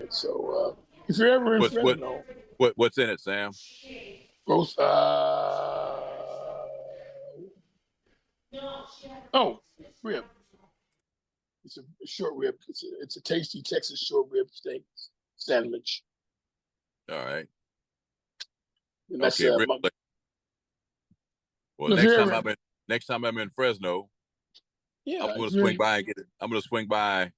So if you're ever in Fresno, what's in it, Sam? roast. Rib. It's a short rib. It's a tasty Texas short rib steak sandwich. All right. And that's, okay. Well, next time I'm in Fresno, yeah, I'm going to swing by and get it. I'm going to swing by.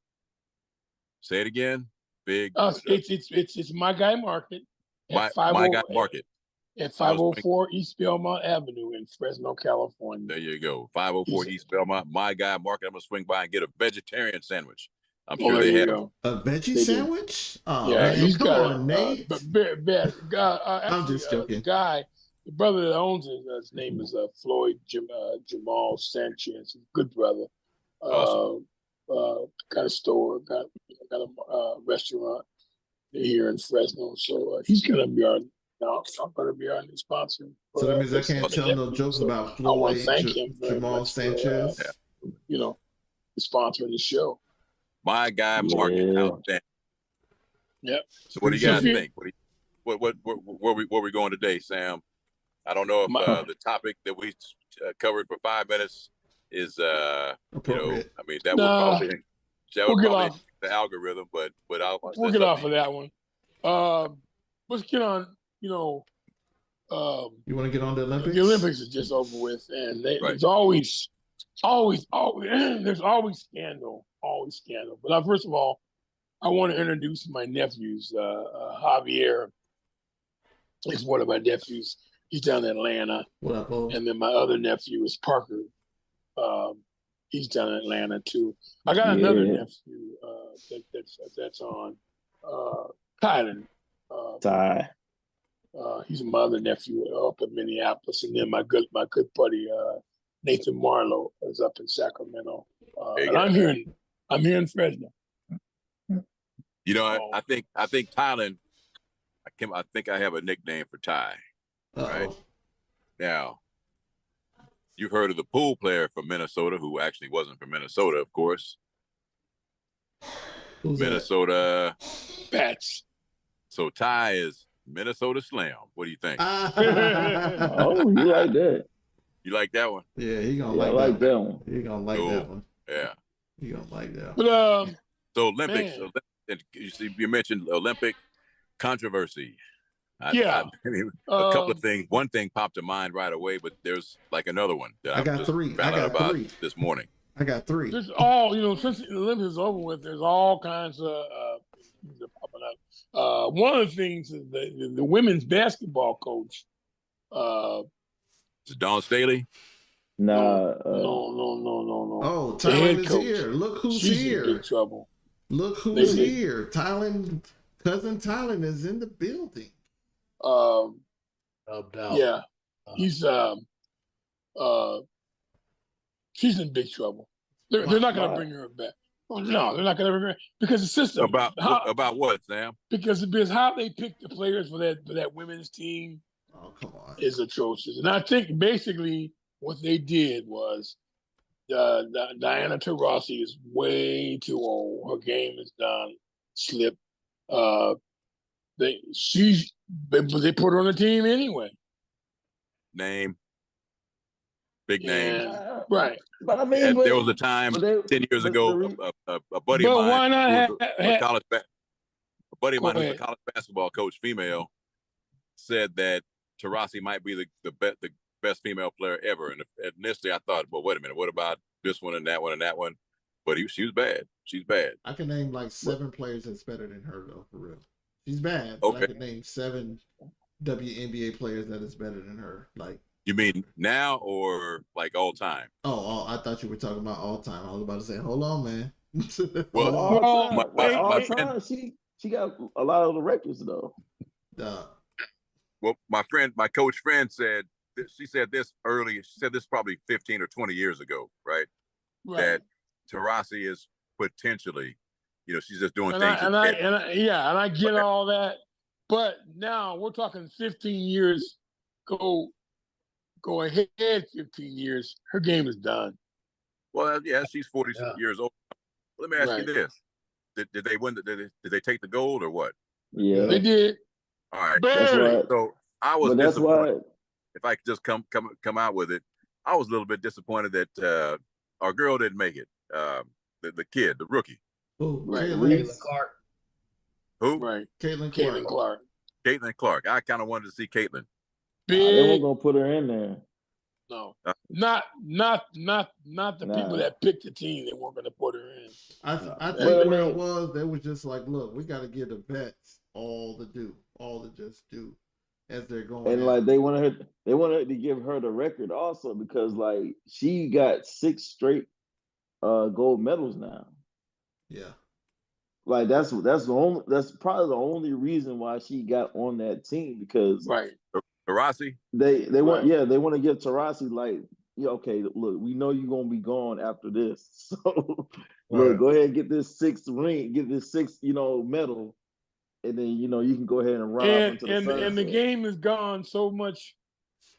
Say it again. Big. It's My Guy Market. My Guy Market. At 504 East Belmont Avenue in Fresno, California. There you go. 504 East Belmont. My Guy Market. I'm going to swing by and get a vegetarian sandwich. I'm sure they have a veggie sandwich. Oh, yeah, man, he's got a Nate. I'm just joking. The brother that owns it, his name is Floyd Jamal Sanchez. Good brother. Awesome. Got a store, got a restaurant here in Fresno. So he's gonna be our. No, I'm going to be our new sponsor. So that means I can't tell no jokes about Floyd. I want to thank him Jamal Sanchez. For, sponsoring the show. My Guy Market. Outstanding. Yep. So what do you guys think? Where we going today, Sam? I don't know if the topic that we covered for 5 minutes is appropriate. I mean that would probably the algorithm, but we'll get off of that one. Let's get on. You want to get on the Olympics? The Olympics is just over with, and there's always there's always scandal. But first of all, I want to introduce my nephews. Javier is one of my nephews. He's down in Atlanta. What up, Bo? And then my other nephew is Parker. He's down in Atlanta too. I got another nephew that's on Tyland. Ty. He's my other nephew up in Minneapolis, and then my good buddy Nathan Marlow is up in Sacramento. And I'm here in Fresno. I think Tyland. I think I have a nickname for Ty. Right now, you've heard of the pool player from Minnesota who actually wasn't from Minnesota, of course. Who's Minnesota Bats. So Ty is Minnesota Slam. What do you think? Oh, you like that? You like that one? Yeah, he gonna like that one. He gonna like that one. Yeah, he gonna like that. But so Olympics. You mentioned Olympic controversy. I mean, a couple of things. One thing popped to mind right away, but there's like another one that I got three. Found out about this morning. I got three. There's all since the Olympics is over with. There's all kinds of things that popping up. One of the things is the women's basketball coach. Is it Dawn Staley? No. Oh, Tyland is here. Look who's here. In big trouble. Look who's here. Tyland, cousin Tyland is in the building. Yeah, he's she's in big trouble. They're not going to bring her back. Oh, no, they're not going to bring her because the system. About what, Sam? Because how they pick the players for that women's team. Oh, come on. Is atrocious, and I think basically what they did was Diana Taurasi is way too old. Her game is done. Slipped. They put her on the team anyway. Big name. Right. But I mean, there was a time 10 years ago, a buddy of mine, a buddy of mine who's a college basketball coach, female, said that Taurasi might be the best female player ever. And initially I thought, well, wait a minute, what about this one and that one and that one? But she was bad. She's bad. I can name like 7 players that's better than her, though, for real. She's bad. Okay. I can name 7 WNBA players that is better than her. Like, you mean now or like all time? Oh, I thought you were talking about all time. I was about to say, hold on, man. Well, all time, she got a lot of the records though. Well, my coach friend said she said this early. She said this probably 15 or 20 years ago, right? That Taurasi is potentially, she's just doing things. And I get all that, but now we're talking 15 years. Go ahead, 15 years. Her game is done. Well, yeah, she's 40 years old. Let me ask you this: Did they win? Did they take the gold or what? Yeah, they did. All right. That's right. So I was disappointed. If I could just come out with it, I was a little bit disappointed that our girl didn't make it. The kid, the rookie. Who? Caitlin Clark. Who? Right. Caitlin Clark. Caitlin Clark. I kind of wanted to see Caitlin. They weren't gonna put her in there. No, not the people that picked the team. They weren't gonna put her in. I think what it was, they was just like, look, we got to give the vets all to just do as they're going. And like they wanted to give her the record also because like she got 6 straight gold medals now. Yeah. Like that's probably the only reason why she got on that team because Taurasi. They want to give Taurasi like, okay, look, we know you're gonna be gone after this, so look, go ahead and get this 6th ring, get this 6th medal, and then you can go ahead and run off into the sunset. And the game has gone so much,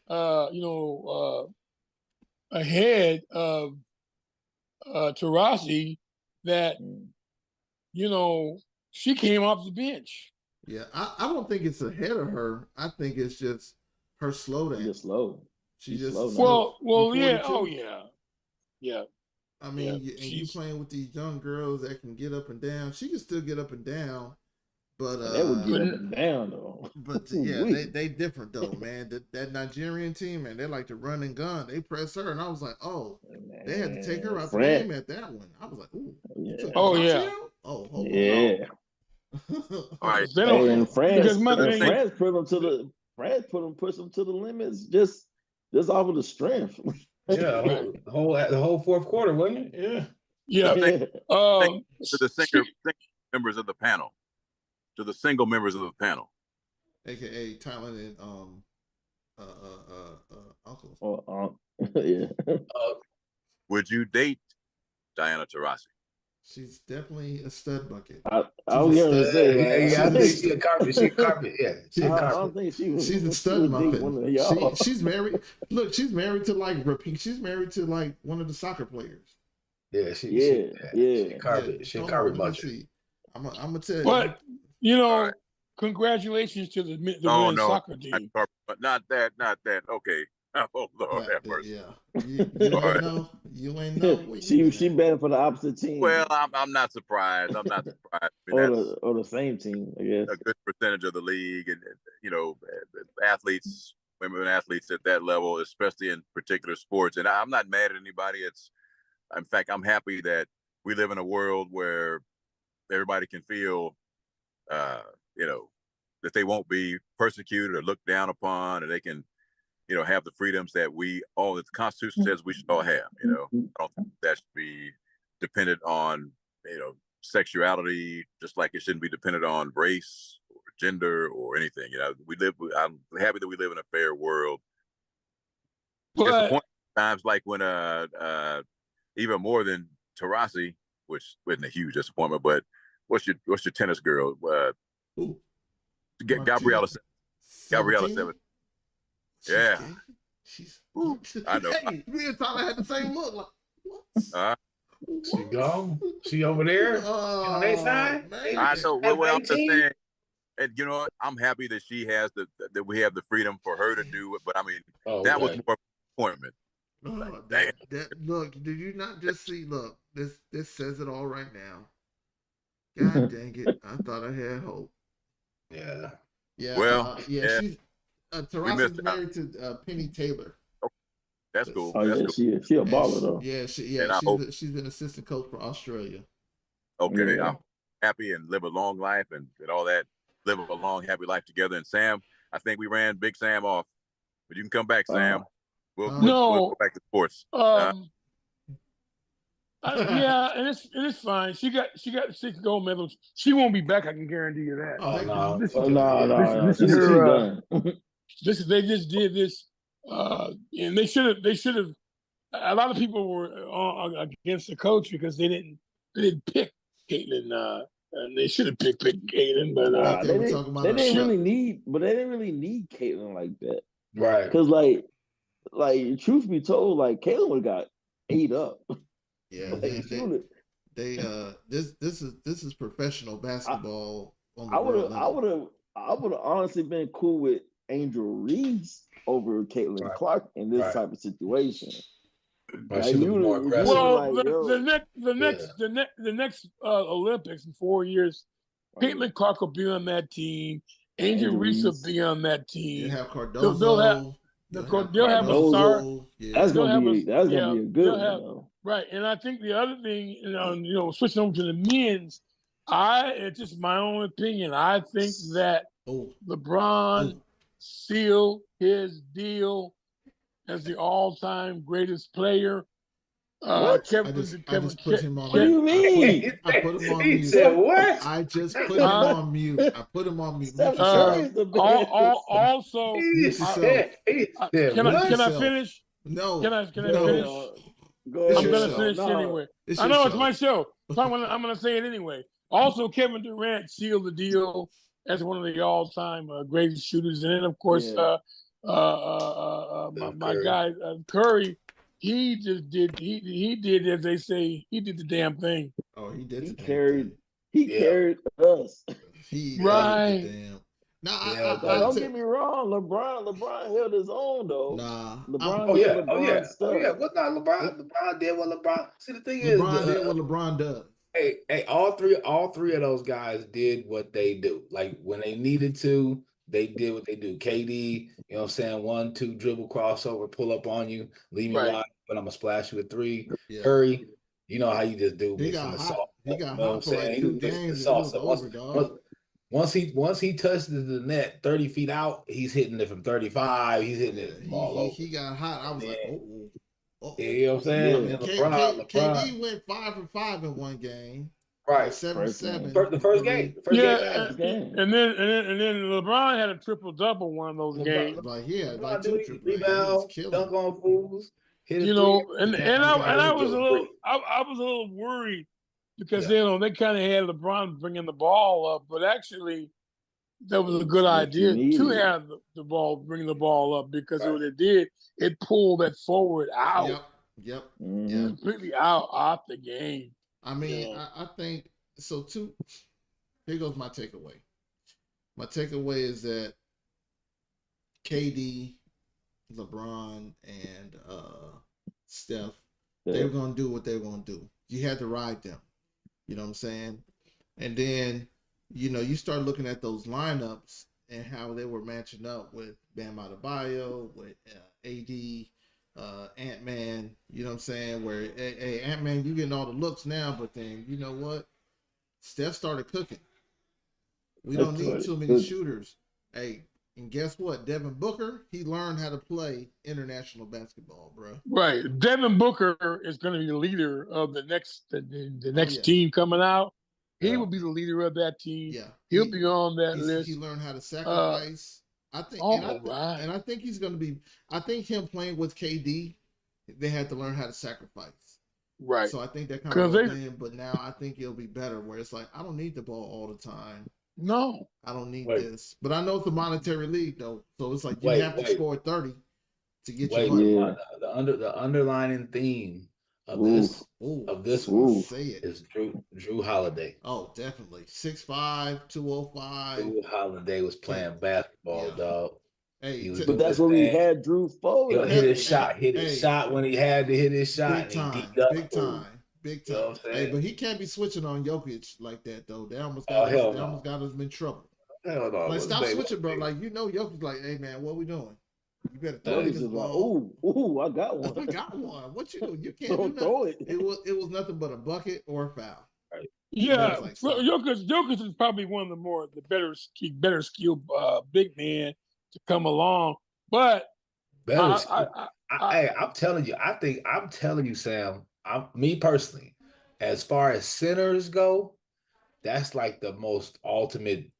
ahead of Taurasi that she came off the bench. Yeah, I don't think it's ahead of her. I think it's just her slowdown. She's just slow. She's just slow. Well, yeah. Oh, yeah. Yeah. I mean, and you playing with these young girls that can get up and down. She can still get up and down, but they would get up and down though. But yeah, they different though, man. That Nigerian team, man, they like to run and gun. They press her, and I was like, oh, man, they had to take her out the game at that one. I was like, ooh, all right. And France push them to the limits just off of the strength. Yeah, the whole fourth quarter, wasn't it? Yeah. To the single members of the panel. To the single members of the panel. AKA Tyland and Uncle. Yeah. Would you date Diana Taurasi? She's definitely a stud bucket. I was gonna say, I think she's a carpet. She's a carpet. Yeah, she's a carpet. I don't think she's a stud bucket. She's married. Look, she's married to She's married to like one of the soccer players. Yeah, she's a carpet. She's a carpet muncher. I'm gonna tell you. But congratulations to the women's soccer team. But not that. Okay. Oh Lord, that person. Yeah, you ain't know. She banned for the opposite team. Well, I'm not surprised. I'm not surprised. I mean, or the same team, I guess. A good percentage of the league, and athletes, women athletes at that level, especially in particular sports. And I'm not mad at anybody. In fact, I'm happy that we live in a world where everybody can feel, that they won't be persecuted or looked down upon, and they can, have the freedoms that the Constitution says we should all have. I don't think that should be dependent on, sexuality, just like it shouldn't be dependent on race or gender or anything. I'm happy that we live in a fair world. Disappointing times like when even more than Taurasi, which wasn't a huge disappointment, but what's your tennis girl? Gabriella 7. Yeah. I know. Hey, me and Tyler had the same look. Like, what? She gone? She over there on that side? I know. Well, I'm just saying, and I'm happy that she has that we have the freedom for her to do it. But I mean, that was more appointment. Look, did you not just see? Look, this says it all right now. God dang it! I thought I had hope. Yeah. Yeah. Well, she's Taurasi's married to Penny Taylor. That's cool. Oh, that's cool. She a baller though. Yeah, she's an assistant coach for Australia. Okay, I'm happy and live a long life and all that. Live a long, happy life together. And Sam, I think we ran Big Sam off, but you can come back, Sam. We'll go back to sports. Yeah, and it's fine. She got 6 gold medals. She won't be back. I can guarantee you that. Oh no, This is her. They just did this, and they should have. A lot of people were against the coach because they didn't pick Caitlin. And they should have picked Caitlin, but they didn't really need Caitlin like that, right? Because like truth be told, like Caitlin would have got ate up. Yeah, this is professional basketball. I would have honestly been cool with Angel Reese over Caitlin Clark in this type of situation. Like, the next Olympics in 4 years, Caitlin Clark will be on that team. Angel Reese will be on that team. You have Cardozo. They'll have a star. That's gonna be a good one. Right, and I think the other thing, switching over to the men's, it's just my own opinion. I think that LeBron sealed his deal as the all-time greatest player. Kevin, I just put him on mute. What do you mean? I put him on mute. Said what? I just put him on mute. I put him on mute. Also, can I finish? No. Can I finish? Go ahead. I'm gonna finish anyway. I know it's my show, so I'm gonna say it anyway. Also, Kevin Durant sealed the deal as one of the all-time greatest shooters, and then of course, my guy Curry. He just did. He did, as they say, he did the damn thing. Oh, he did. He carried us. Right. Don't get me wrong. LeBron held his own though. Nah. LeBron stuff. What's not LeBron? LeBron did what LeBron. See, the thing is, LeBron did what LeBron does. Hey, all three of those guys did what they do. Like when they needed to, they did what they do. KD, you know what I'm saying? 1, 2 dribble crossover, pull up on you, leave me wide, but I'm gonna splash you with 3. Yeah. Curry, you know how you just do. He got hot. He got hot for like 2 games. Once he touches the net 30 feet out, he's hitting it from 35. He's hitting it all over. He got hot. I was like, you know what I'm saying? Yeah. KD went 5 for 5 in one game. Right, 7-7. The first game. And then LeBron had a triple-double one of those games. Like 2 rebounds, dunk on fools. I was a little worried because they kind of had LeBron bringing the ball up, but actually that was a good idea to have the ball, bring the ball up, because what it did, it pulled that forward out. Yep. Completely out the game. I mean, I think so too. Here goes my takeaway. My takeaway is that KD, LeBron, and Steph, they were going to do what they were going to do. You had to ride them. You know what I'm saying? And then, you start looking at those lineups and how they were matching up with Bam Adebayo, with AD, Ant-Man, you know what I'm saying? Where, hey, Ant-Man, you getting all the looks now, but then, you know what? Steph started cooking. We don't need too many shooters. Hey, and guess what? Devin Booker, he learned how to play international basketball, bro. Right. Devin Booker is going to be the leader of the next team coming out. He will be the leader of that team. Yeah. He'll be on that list. He learned how to sacrifice. I think, and I think he's going to be. I think him playing with KD, they had to learn how to sacrifice. Right. So I think that kind of in. But now I think it'll be better, where it's like, I don't need the ball all the time. No, I don't need this. But I know it's a monetary league though, so it's like you have to score 30 to get your money. Yeah. The underlining theme of this one is Drew Holiday. Oh, definitely 6'5", 205. Drew Holiday was playing basketball, dog. Hey, but that's when we had Drew Foden. Hit his shot when he had to hit his shot. Big time. Big time. You know hey, but he can't be switching on Jokic like that though. They almost got us in trouble. Hell no. Like stop switching, bro. Like Jokic's like, hey man, what we doing? You better throw this ball. Ooh, I got one. I got one. What you doing? You can't throw it. It was nothing but a bucket or a foul. Right. Yeah, Jokic is probably one of the better skilled big men to come along, but I'm telling you, I'm telling you, Sam. Me personally, as far as centers go, that's like the most ultimate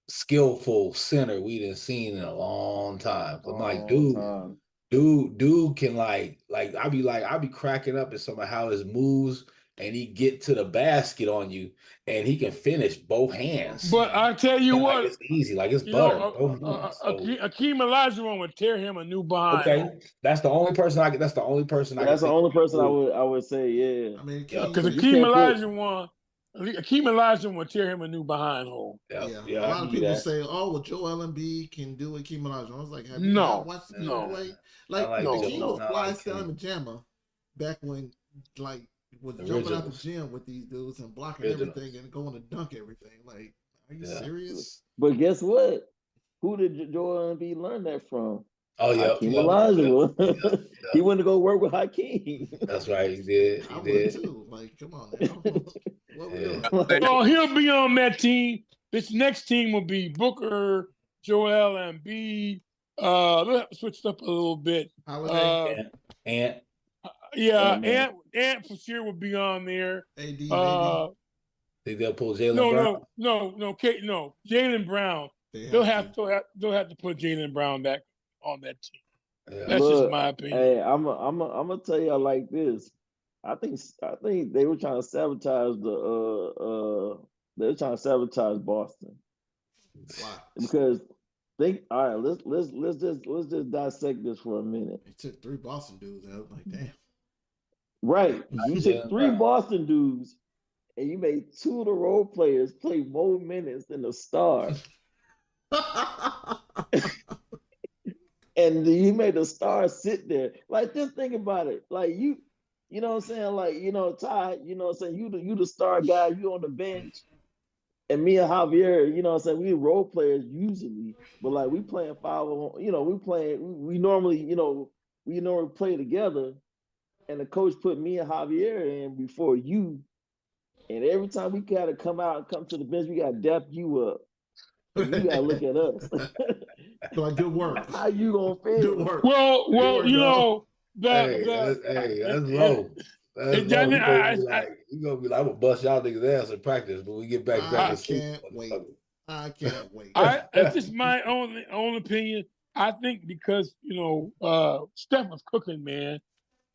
skillful center we done seen in a long time. I'm like, dude can like I be cracking up at some of how his moves, and he get to the basket on you, and he can finish both hands. But I tell you what, like it's easy, like it's butter. Akeem Olajuwon would tear him a new behind. Okay, that's the only person I. That's the only person I. That's the only person I would say. Yeah, I mean, because Akeem Olajuwon would tear him a new behind hole. Yeah. A lot of people say, "Oh, well, Joel Embiid can do Akeem Olajuwon." I was like, "Have you not watched him play? Like Akeem was fly selling pajama back when was jumping out the gym with these dudes and blocking everything and going to dunk everything. Like, are you serious?" But guess what? Who did Joel Embiid learn that from? Oh yeah, Hakeem Olajuwon. He went to go work with Hakeem. That's right, he did. I would too. Like, come on now. What we doing? Oh, he'll be on that team. This next team will be Booker, Joel Embiid. Let's switch it up a little bit. Ant. Ant for sure will be on there. AD, think they'll pull Jaylen Brown? No, Jaylen Brown. They'll have to put Jaylen Brown back on that team. Yeah. That's just my opinion. Hey, I'm gonna tell y'all like this. I think they were trying to sabotage Boston. Why? Because all right, let's just dissect this for a minute. He took 3 Boston dudes out. Like, damn. Right. You took 3 Boston dudes and you made 2 of the role players play more minutes than the star. And you made the star sit there. Like, just think about it. Like, you know what I'm saying? Like, Ty, you know what I'm saying? You the star guy, you on the bench. And me and Javier, you know what I'm saying? We role players usually, but like we playing 5 on, we normally play together. And the coach put me and Javier in before you. And every time we gotta come to the bench, we gotta dap you up. And you gotta look at us. Like, good work. How you gonna feel? Good work. Well, that's low. You're gonna be like, I'm gonna bust y'all niggas ass in practice, but we get back I can't wait. That's just my own opinion. I think because Steph was cooking, man,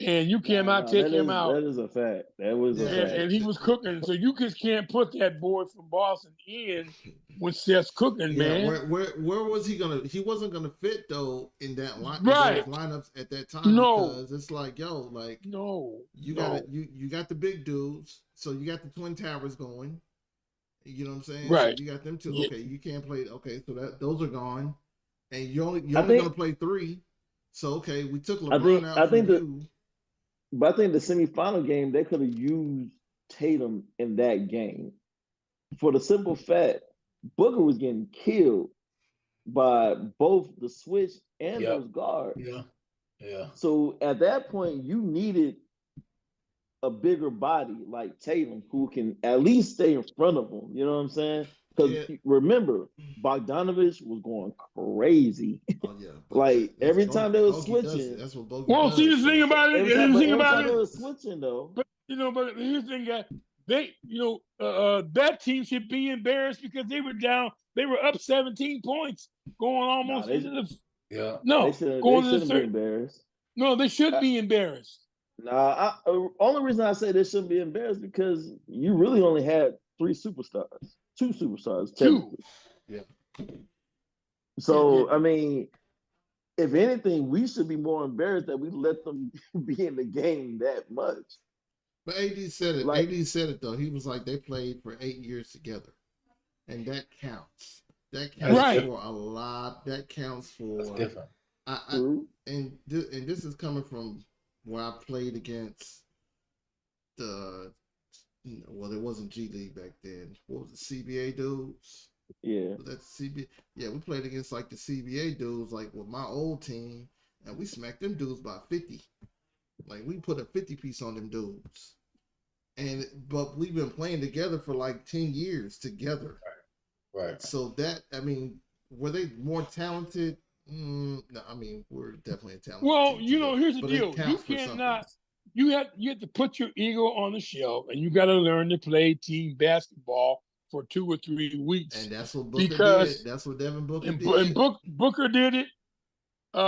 and you cannot take him out. That is a fact. That was a fact. And he was cooking, so you just can't put that boy from Boston in when Steph's cooking, man. Where was he gonna? He wasn't gonna fit though in that lineups at that time. Because it's like, you got the big dudes, so you got the Twin Towers going. You know what I'm saying? Right. So you got them two. Yeah. Okay, you can't play. Okay, so those are gone, and you're only gonna play 3. So okay, we took LeBron out from you. But I think the semifinal game, they could have used Tatum in that game. For the simple fact, Booker was getting killed by both the switch and those guards. Yeah. So at that point, you needed a bigger body like Tatum who can at least stay in front of him. You know what I'm saying? Because remember, Bogdanovich was going crazy. Oh, yeah. Like every time they were switching. That's what Bogey does. See the thing about it. Every time they were switching though. But here's the thing, guys. That team should be embarrassed because they were down. They were up 17 points, going almost into the. Yeah. No, going to the third. Be embarrassed. No, they should be embarrassed. Nah, only reason I say they shouldn't be embarrassed because you really only had 3 superstars. 2 superstars, technically. Yeah. So, I mean, if anything, we should be more embarrassed that we let them be in the game that much. But AD said it. AD said it, though. He was like, they played for 8 years together. And that counts. That counts for a lot. That counts for... That's different. And this is coming from where I played against the... Well, it wasn't G League back then. What was it, CBA dudes? Yeah. That's CBA. Yeah, we played against like the CBA dudes, like with my old team, and we smacked them dudes by 50. Like we put a 50 piece on them dudes. But we've been playing together for like 10 years together. Right. So that, I mean, were they more talented? No, I mean, we're definitely a talented Well, team here's the deal. you have to put your ego on the shelf, and you got to learn to play team basketball for 2 or 3 weeks. And that's what Booker did. That's what Devin Booker did. And Booker did it. The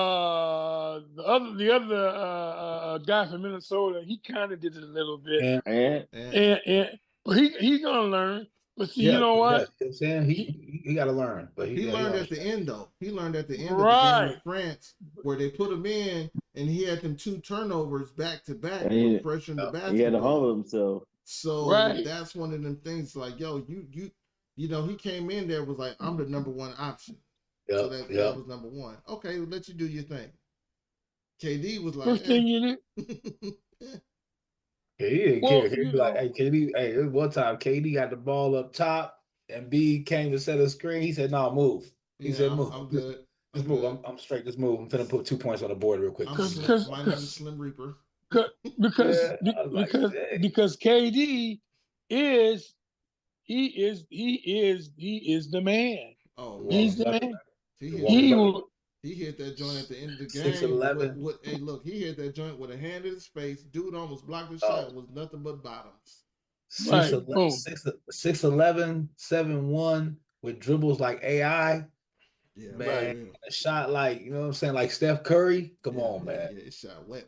other guy from Minnesota, he kind of did it a little bit. But he's gonna learn. But see, you know what? He got to learn. But he learned at the end, though. He learned at the end of the game with France, where they put him in, and he had them 2 turnovers back to back, with pressure in the basketball. He had to humble himself. So that's one of them things. Like, yo, you know, he came in there was like, I'm the number 1 option. So that was number 1. Okay, we'll let you do your thing. KD was like, first thing you did. He didn't care. He was like, hey, KD, hey, this one time KD got the ball up top and B came to set a screen. He said, no, move. He said, move. I'm good. Just move. I'm straight. Just move. I'm finna put 2 points on the board real quick. My name is Slim Reaper. Because KD is the man. Oh, he's the man. He hit that joint at the end of the game. 6'11". Hey, look, he hit that joint with a hand in his face. Dude almost blocked the shot. It was nothing but bottoms. 6'11", 7'1", with dribbles like AI. Yeah, man. A shot like, you know what I'm saying, like Steph Curry. Come on, man. Yeah, it shot wet.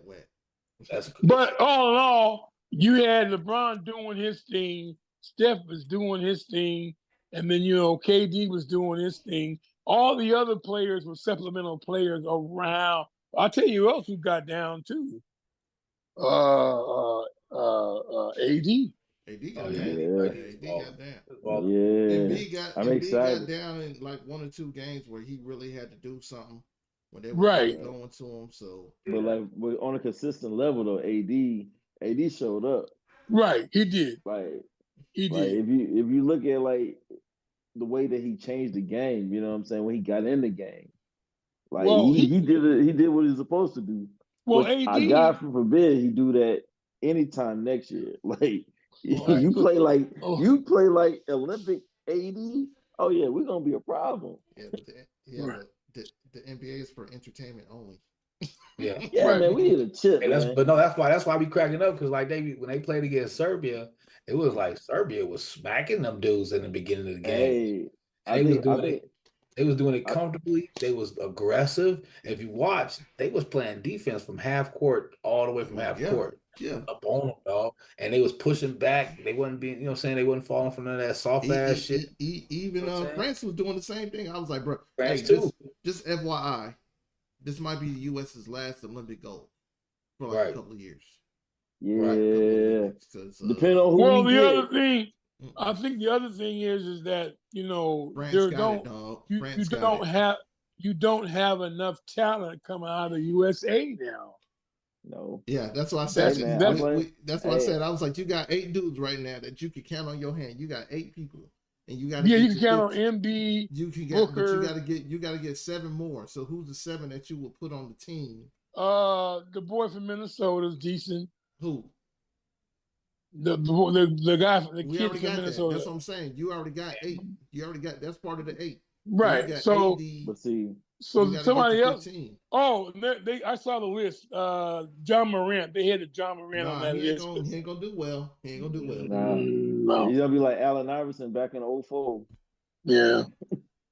But all in all, you had LeBron doing his thing, Steph was doing his thing, and then, you know, KD was doing his thing. All the other players were supplemental players around. I'll tell you who else who got down too. AD. AD got down. Embiid got down in like 1 or 2 games where he really had to do something when they were going to him. So, but like on a consistent level though, AD showed up. Right, he did. He did. If you look at like the way that he changed the game, you know what I'm saying, when he got in the game, like he did what he was supposed to do. Well, AD, God forbid he do that anytime next year. Like you play like Olympic AD. Oh yeah, we're gonna be a problem. But the NBA is for entertainment only. Man, we need a chip. But no, that's why we cracking up, because like when they played against Serbia, it was like Serbia was smacking them dudes in the beginning of the game. They was doing it comfortably. They was aggressive. If you watch, they was playing defense from half court all the way from half court. Up on them, dog. And they was pushing back. They wasn't being, you know what I'm saying, they wasn't falling from none of that soft ass shit. Even France was doing the same thing. I was like, bro, France too. Just FYI, this might be the U.S.'s last Olympic gold for like a couple of years. Yeah. Depending on who the other thing, I think the other thing is that, you know, you don't have enough talent coming out of USA now. No. Yeah, that's what I said. That's what I said. I was like, you got 8 dudes right now that you can count on your hand. You got 8 people, and you got to you can count on Embiid. You can get, Booker. but you got to get 7 more. So who's the 7 that you will put on the team? The boy from Minnesota is decent. Who? The guy, the kid from Minnesota. That's what I'm saying. You already got 8. You already got, that's part of the 8. Right. So somebody else. 15. Oh, I saw the list. John Morant. They had John Morant on that list. He ain't gonna do well. No. He's gonna be like Allen Iverson back in 2004. Yeah.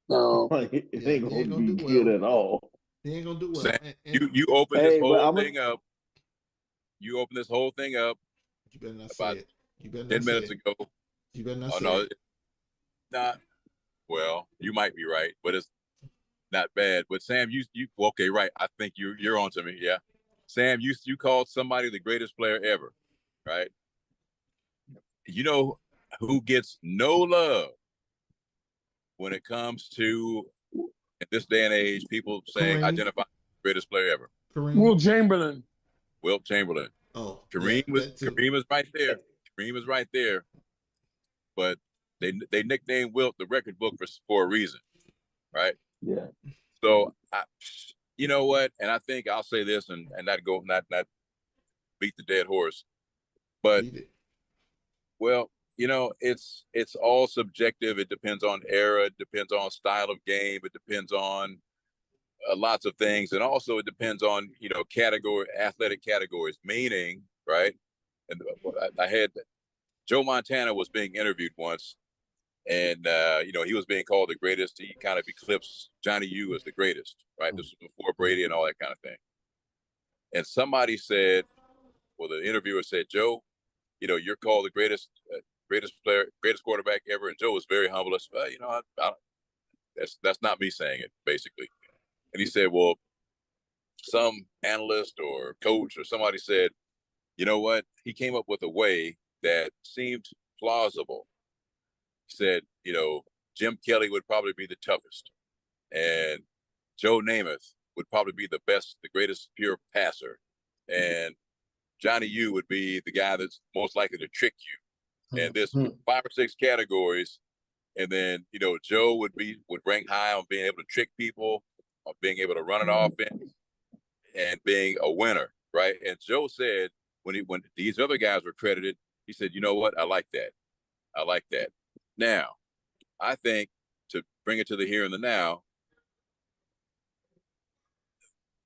No. It ain't gonna be good at all. He ain't gonna do well. Sam, you open this whole thing up. You open this whole thing up. You better not say it. You better not 10 minutes ago. You better not say it. Nah. Well, you might be right, but it's not bad. But Sam, you okay, right. I think you're on to me, yeah. Sam, you called somebody the greatest player ever, right? You know who gets no love when it comes to, in this day and age, people saying identify the greatest player ever? Wilt Chamberlain. Wilt Chamberlain. Oh, Kareem was right there. Kareem was right there. But they nicknamed Wilt the record book for a reason, right? Yeah. So you know what? And I think I'll say this and not beat the dead horse, but well, you know, it's all subjective. It depends on era. It depends on style of game. It depends on lots of things, and also it depends on athletic categories. Meaning, right? And I had Joe Montana was being interviewed once, and he was being called the greatest. He kind of eclipsed Johnny U as the greatest, right? This was before Brady and all that kind of thing. And somebody said, well, the interviewer said, Joe, you're called the greatest player, greatest quarterback ever. And Joe was very humble. I said, that's not me saying it, basically. And he said, well, some analyst or coach or somebody said, you know what? He came up with a way that seemed plausible. He said, Jim Kelly would probably be the toughest, and Joe Namath would probably be the greatest pure passer, and Johnny U would be the guy that's most likely to trick you. And there's 5 or 6 categories, and then Joe would rank high on being able to trick people, on being able to run an offense, and being a winner, right? And Joe said when these other guys were credited, he said, you know what? I like that. Now, I think to bring it to the here and the now,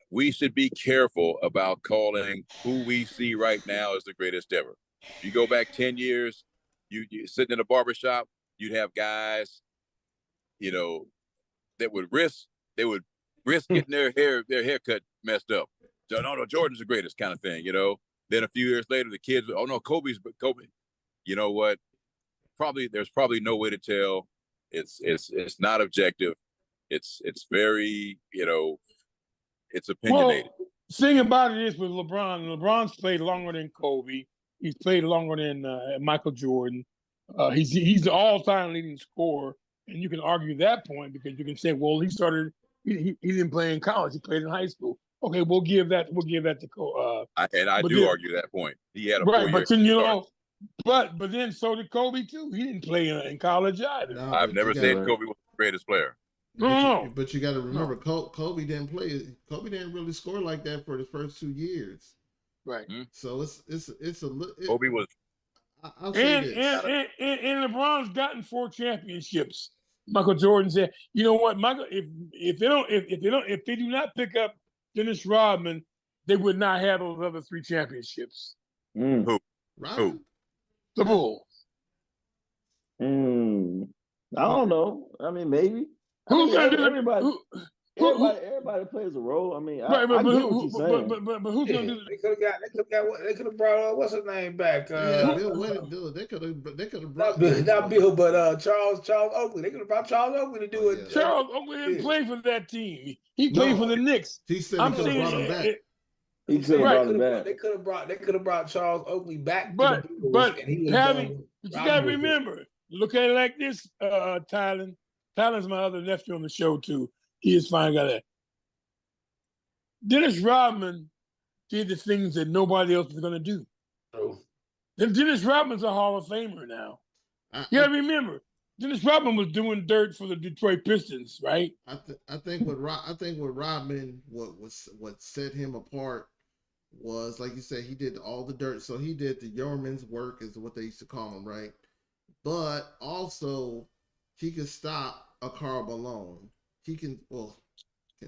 we should be careful about calling who we see right now as the greatest ever. If you go back 10 years, you sitting in a barbershop, you'd have guys, that would risk getting their haircut messed up. So, no, Jordan's the greatest kind of thing, Then a few years later, the kids, oh no, Kobe. You know what? There's probably no way to tell. It's not objective. It's very, it's opinionated. Well, the thing about it is with LeBron. LeBron's played longer than Kobe. He's played longer than Michael Jordan. He's the all-time leading scorer, and you can argue that point because you can say, well, he didn't play in college. He played in high school. Okay, we'll give that to Kobe. I do argue that point. He had a 4-year but then but then so did Kobe too. He didn't play in college either. No, I've never said Kobe was the greatest player. But you got to remember, Kobe didn't play. Kobe didn't really score like that for the first 2 years. Right. So it's a little. Kobe was. I'll say this. And LeBron's gotten 4 championships. Michael Jordan said, "You know what, Michael? If they do not pick up Dennis Rodman, they would not have those other 3 championships." Who? Rodman? The Bulls. I don't know. I mean, maybe. Everybody plays a role. I mean, I get what you're saying. But who's gonna do? They could have brought what's his name back? Bill Witten. They could have brought not Bill, but Charles Oakley. They could have brought Charles Oakley to do it. Charles Oakley didn't play for that team. He played for the Knicks. He said he could have brought him back. He could have brought him back. They could have brought Charles Oakley back. But you gotta remember, look at it like this, Tyland. Tyland's my other nephew on the show too. He is fine guy. Dennis Rodman did the things that nobody else is gonna do. Oh. Dennis Rodman's a Hall of Famer now. You gotta remember, Dennis Rodman was doing dirt for the Detroit Pistons, right? I think with Rodman, what set him apart was, like you said, he did all the dirt. So he did the yeoman's work, is what they used to call him, right? But also, he could stop a Karl Malone. He can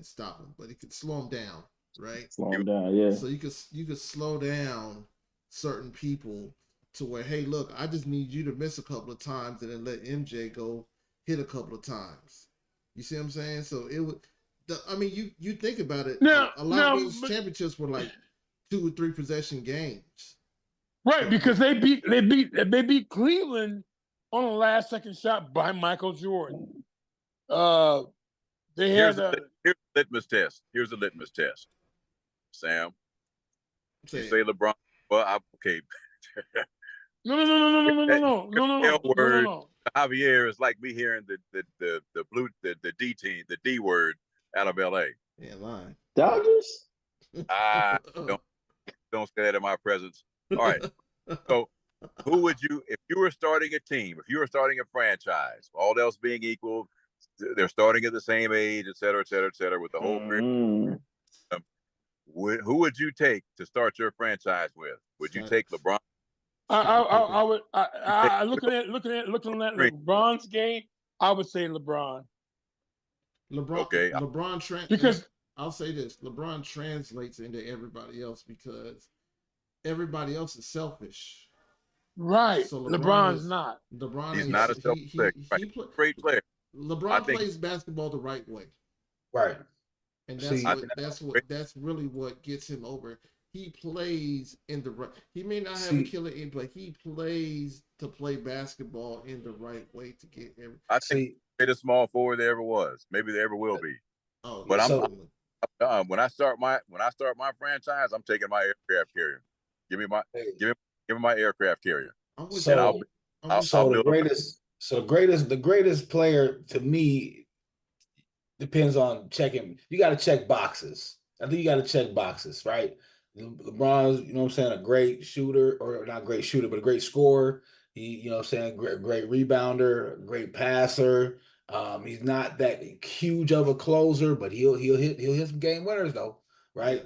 stop him, but he can slow him down, right? Slow him down, yeah. So you could slow down certain people to where, hey, look, I just need you to miss a couple of times and then let MJ go hit a couple of times. You see what I'm saying? So it would. You think about it. A lot of those championships were like 2 or 3 possession games. Right, because they beat Cleveland on the last second shot by Michael Jordan. Here's the litmus test. Here's the litmus test. Sam, you say LeBron. Well, okay. No. Javier is like me hearing the D team, the D word out of LA. Yeah, lying. Dodgers? Don't say that in my presence. All right. So who would you, if you were starting a team, if you were starting a franchise, all else being equal, they're starting at the same age, et cetera, with the whole group. Who would you take to start your franchise with? Would you take LeBron? I would. Looking at LeBron's game, I would say LeBron. Okay. Because I'll say this: LeBron translates into everybody else because everybody else is selfish. Right. So LeBron's not. He's not a selfish player. Great player. LeBron plays basketball the right way. Right. And that's really what gets him over. He plays in the right. He may not have a killer in play. He plays to play basketball in the right way to get every. I think he's the small forward there ever was. Maybe there ever will be. Oh, but when I start my franchise, I'm taking my aircraft carrier. Give me my aircraft carrier. The greatest player to me depends on checking. You got to check boxes. I think you got to check boxes, right? LeBron's, you know what I'm saying, a great shooter, or not great shooter, but a great scorer. He, you know what I'm saying, great rebounder, great passer. He's not that huge of a closer, but he'll hit some game winners though, right?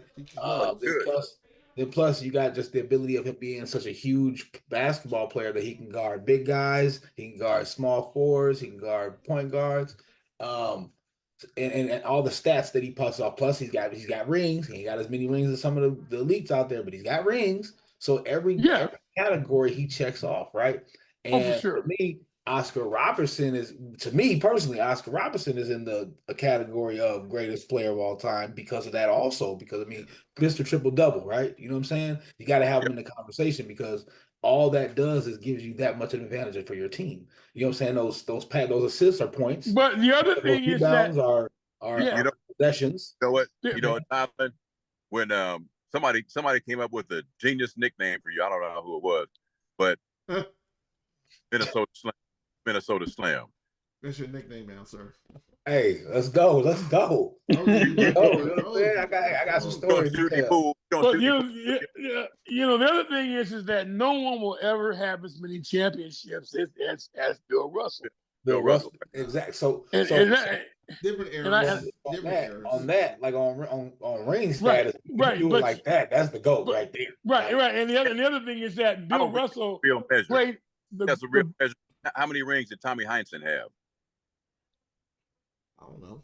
Plus you got just the ability of him being such a huge basketball player that he can guard big guys, he can guard small forwards, he can guard point guards. And all the stats that he passes off. Plus, he's got rings. He ain't got as many rings as some of the elites out there, but he's got rings. So every category he checks off, right? And for me, Oscar Robertson is in the category of greatest player of all time because of that also. Because, I mean, Mr. Triple-Double, right? You know what I'm saying? You got to have him in the conversation because all that does is gives you that much of an advantage for your team. You know what I'm saying? Those assists are points. But the other thing is that are possessions. You know what? Tyland, when somebody came up with a genius nickname for you. I don't know who it was, but Minnesota Slam. That's your nickname now, sir. Hey, let's go. I got some stories to tell. But the other thing is that no one will ever have as many championships as Bill Russell. Bill Russell, exactly. So different eras. On that, like on ring status, do it like that. That's the GOAT right there. Right. And the other thing is that Bill Russell played. That's a real measure. How many rings did Tommy Heinsohn have? I don't know.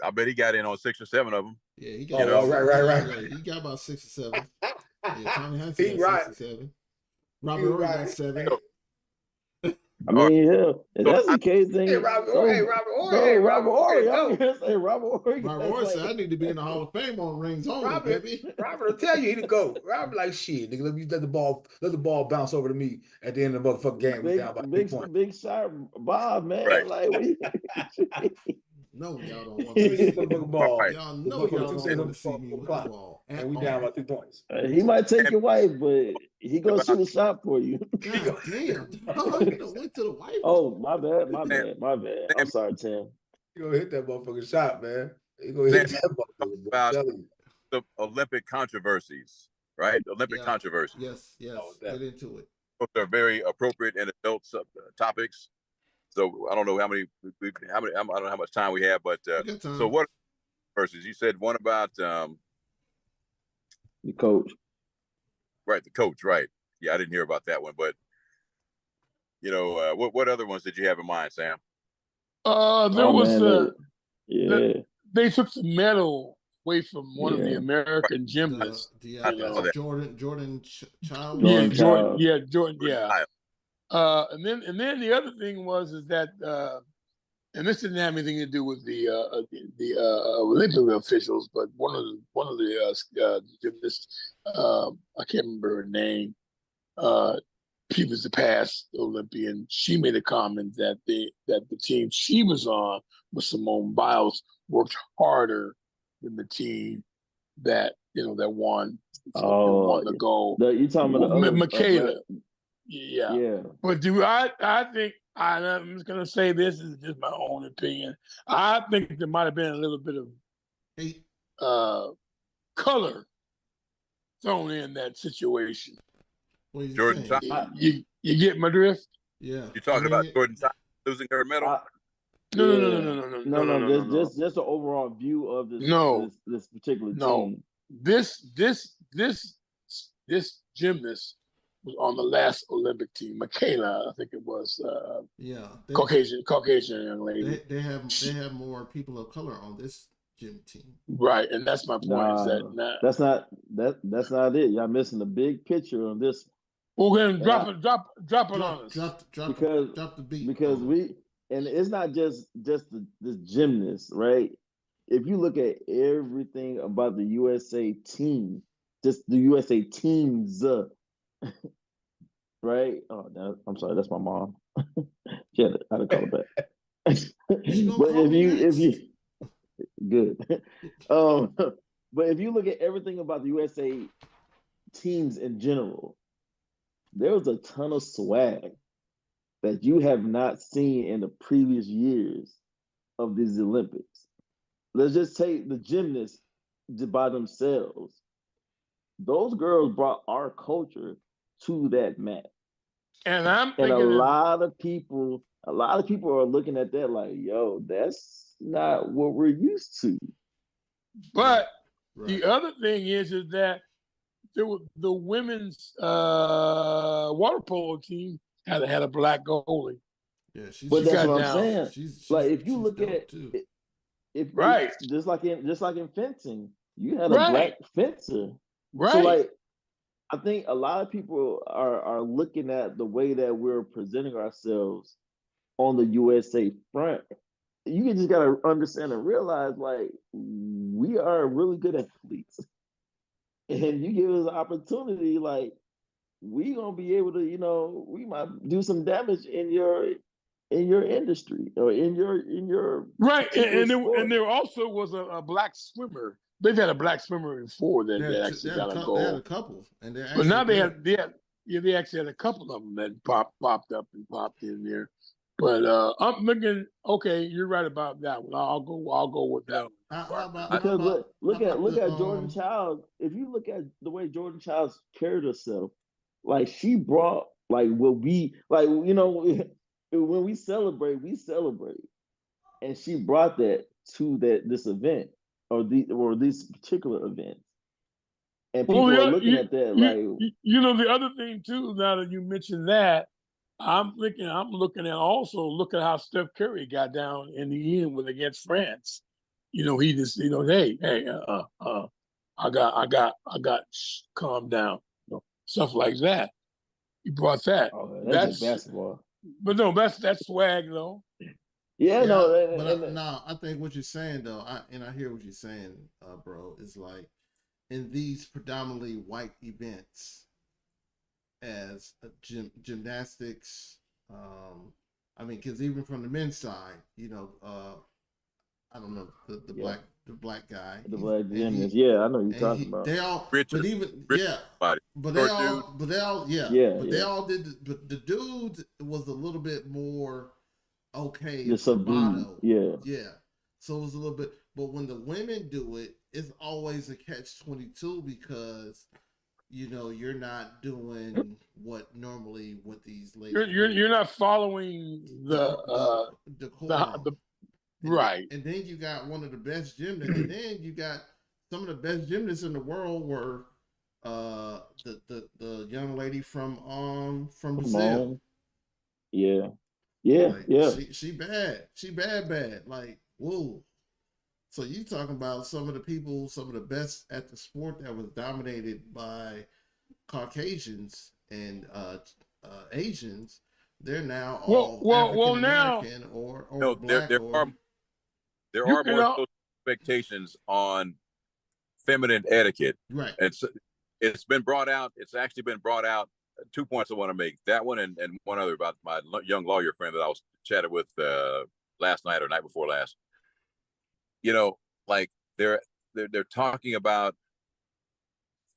I bet he got in on 6 or 7 of them. Yeah, he got. Right. He got about 6 or 7. Yeah, Tommy Heinsohn got 6 or 7. Robert Horry got 7. I mean, if that's the case, then Robert Horry. I'm gonna say Robert Horry. Robert Horry said, "I need to be in the Hall of Fame on rings only, baby." Robert will tell you he to go. Robert like shit. Nigga, let the ball bounce over to me at the end of the motherfucking game. We down by 3 points. Big shot, Bob, man. Right. Like, no, y'all don't want to see the ball. Y'all know y'all don't want to see me with the ball. And we down by 2 points. He might take your wife, but he gonna shoot a shot for you. God damn! Went to the wife. Oh, my bad. I'm sorry, Tim. You gonna hit that motherfucking shot, man. You gonna hit that motherfucking about the Olympic controversies, right? Olympic controversies. Yes. Get into it. They're very appropriate and adult topics. So I don't know how many. I don't know how much time we have, but so what versus? You said one about the coach. Right, the coach. Right. Yeah, I didn't hear about that one, but what other ones did you have in mind, Sam? They took the medal away from one of the American gymnasts. Jordan Child. Jordan. Yeah. And then the other thing was that and this didn't have anything to do with the Olympic officials, but one of the gymnasts, I can't remember her name. She was the past Olympian. She made a comment that the team she was on with Simone Biles worked harder than the team that won the gold. You talking about Michaela? Yeah. But I think I'm just gonna say this is just my own opinion. I think there might have been a little bit of color thrown in that situation. Jordan Child. You get my drift? Yeah. You're talking about Jordan Child losing her medal? No. Just an overall view of this particular team. This gymnast was on the last Olympic team. Michaela, I think it was. Caucasian young lady. They have more people of color on this gym team. Right, and that's my point. That's not it. Y'all missing the big picture on this. Well, then drop it on us. Drop the beat. Because and it's not just the gymnasts, right? If you look at everything about the USA team, just the USA teams, right? Oh, no, I'm sorry, that's my mom. She had to call it back. But if you good. But if you look at everything about the USA teams in general, there was a ton of swag that you have not seen in the previous years of these Olympics. Let's just take the gymnasts by themselves. Those girls brought our culture to that match. And I'm thinking a lot of people are looking at that like, yo, that's not what we're used to. But the other thing is that the women's water polo team had a black goalie. Yeah, but that's what I'm saying. She's like, if you look at it, just like in fencing, you had a black fencer. Right. So like, I think a lot of people are looking at the way that we're presenting ourselves on the USA front. You just gotta understand and realize, like, we are really good athletes, and you give us an opportunity, like, we gonna be able to, we might do some damage in your industry or in your right. And there also was a black swimmer. They've had a black swimmer before that actually got a goal. They had a couple, and but now they actually had a couple of them that popped up and popped in there. But I'm looking. Okay, you're right about that one. I'll go with that one. Because look at Jordan Childs. If you look at the way Jordan Childs carried herself, like, she brought, like, what we like. When we celebrate, and she brought that to this event or these particular events. And people are looking at that like, the other thing too. Now that you mentioned that, I'm looking at how Steph Curry got down in the end against France. He just, I got calm down, stuff like that. He brought that. Oh, that's basketball. But no, that's swag though. Yeah, no. No, I think what you're saying though, I hear what you're saying, bro. Is like, in these predominantly white events, as gymnastics, because even from the men's side, I don't know the black guy, the black gymnast. I know you're talking about. They all, Richard, but even Richard, but they all did. But the dudes was a little bit more okay. The subdued, yeah. So it was a little bit, but when the women do it, it's always a catch-22 because you're not doing what these ladies. You're not following the right. And then you got one of the best gymnasts, and then you got some of the best gymnasts in the world were the young lady from Brazil. Yeah. She bad. Like, whoa. So you talking about some of the best at the sport that was dominated by Caucasians and Asians. They're now all African or black. There are more social expectations on feminine etiquette. Right. It's been brought out. It's actually been brought out. 2 points I want to make. That one and one other about my young lawyer friend that I was chatting with last night or night before last. Like they're talking about,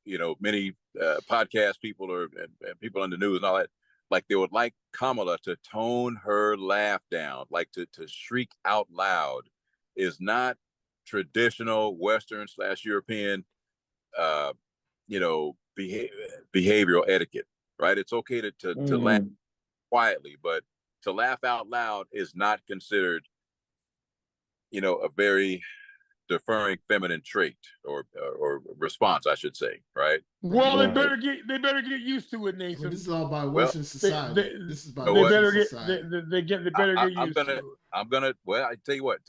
many podcast people and people in the news and all that. Like, they would like Kamala to tone her laugh down, like to shriek out loud is not traditional Western / European, behavioral etiquette, right? It's okay to laugh quietly, but to laugh out loud is not considered, a very deferring feminine trait or response, I should say, right? Well, they better get used to it, Nathan. This is all by Western society. This is by Western society. They better get used to it. I'm gonna. Well, I tell you what.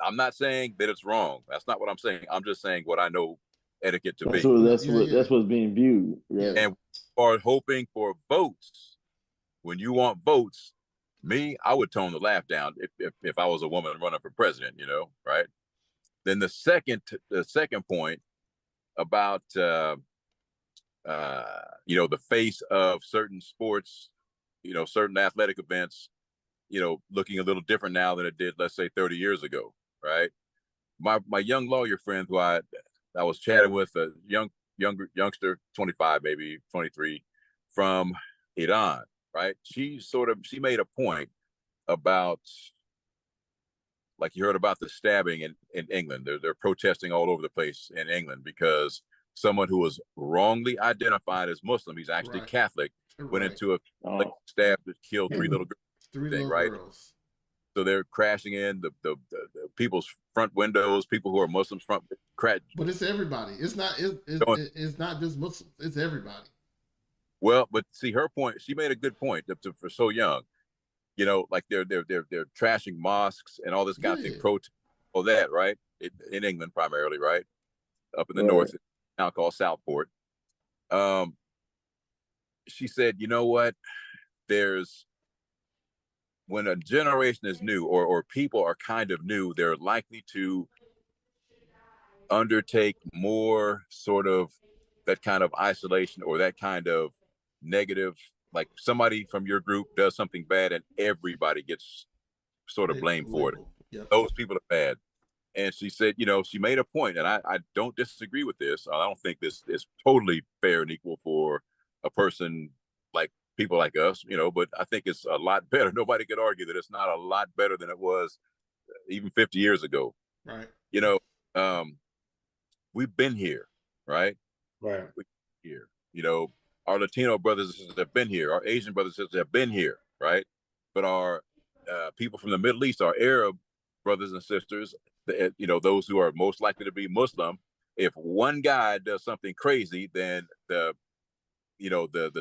I'm not saying that it's wrong. That's not what I'm saying. I'm just saying what I know etiquette to be. That's what's being viewed. Yeah. And are hoping for votes. When you want votes, I would tone the laugh down if I was a woman running for president, right? Then the second point about the face of certain sports, certain athletic events, looking a little different now than it did, let's say, 30 years ago, right? My young lawyer friend who I was chatting with, a youngster, 25, maybe 23, from Iran, right? She made a point about, like you heard about the stabbing in England. They're protesting all over the place in England because someone who was wrongly identified as Muslim, he's actually Catholic, went into a stab that killed three little girls. So they're crashing in the people's front windows, people who are Muslims crash. But it's everybody. It's not just Muslims. It's everybody. Well, but see, her point, she made a good point for so young. Like they're trashing mosques and all this kind of thing, protest, all that, right? In England primarily, right? Up in the north, a town called Southport. She said, you know what? When a generation is new or people are kind of new, they're likely to undertake more sort of that kind of isolation or that kind of negative, like somebody from your group does something bad and everybody gets sort of blamed for it. Yep. Those people are bad. And she said, she made a point, and I don't disagree with this. I don't think this is totally fair and equal for a person like people like us, but I think it's a lot better. Nobody could argue that it's not a lot better than it was even 50 years ago. Right. We've been here, right? Right. Here, our Latino brothers and sisters have been here. Our Asian brothers and sisters have been here, right? But our people from the Middle East, our Arab brothers and sisters, those who are most likely to be Muslim, if one guy does something crazy, then the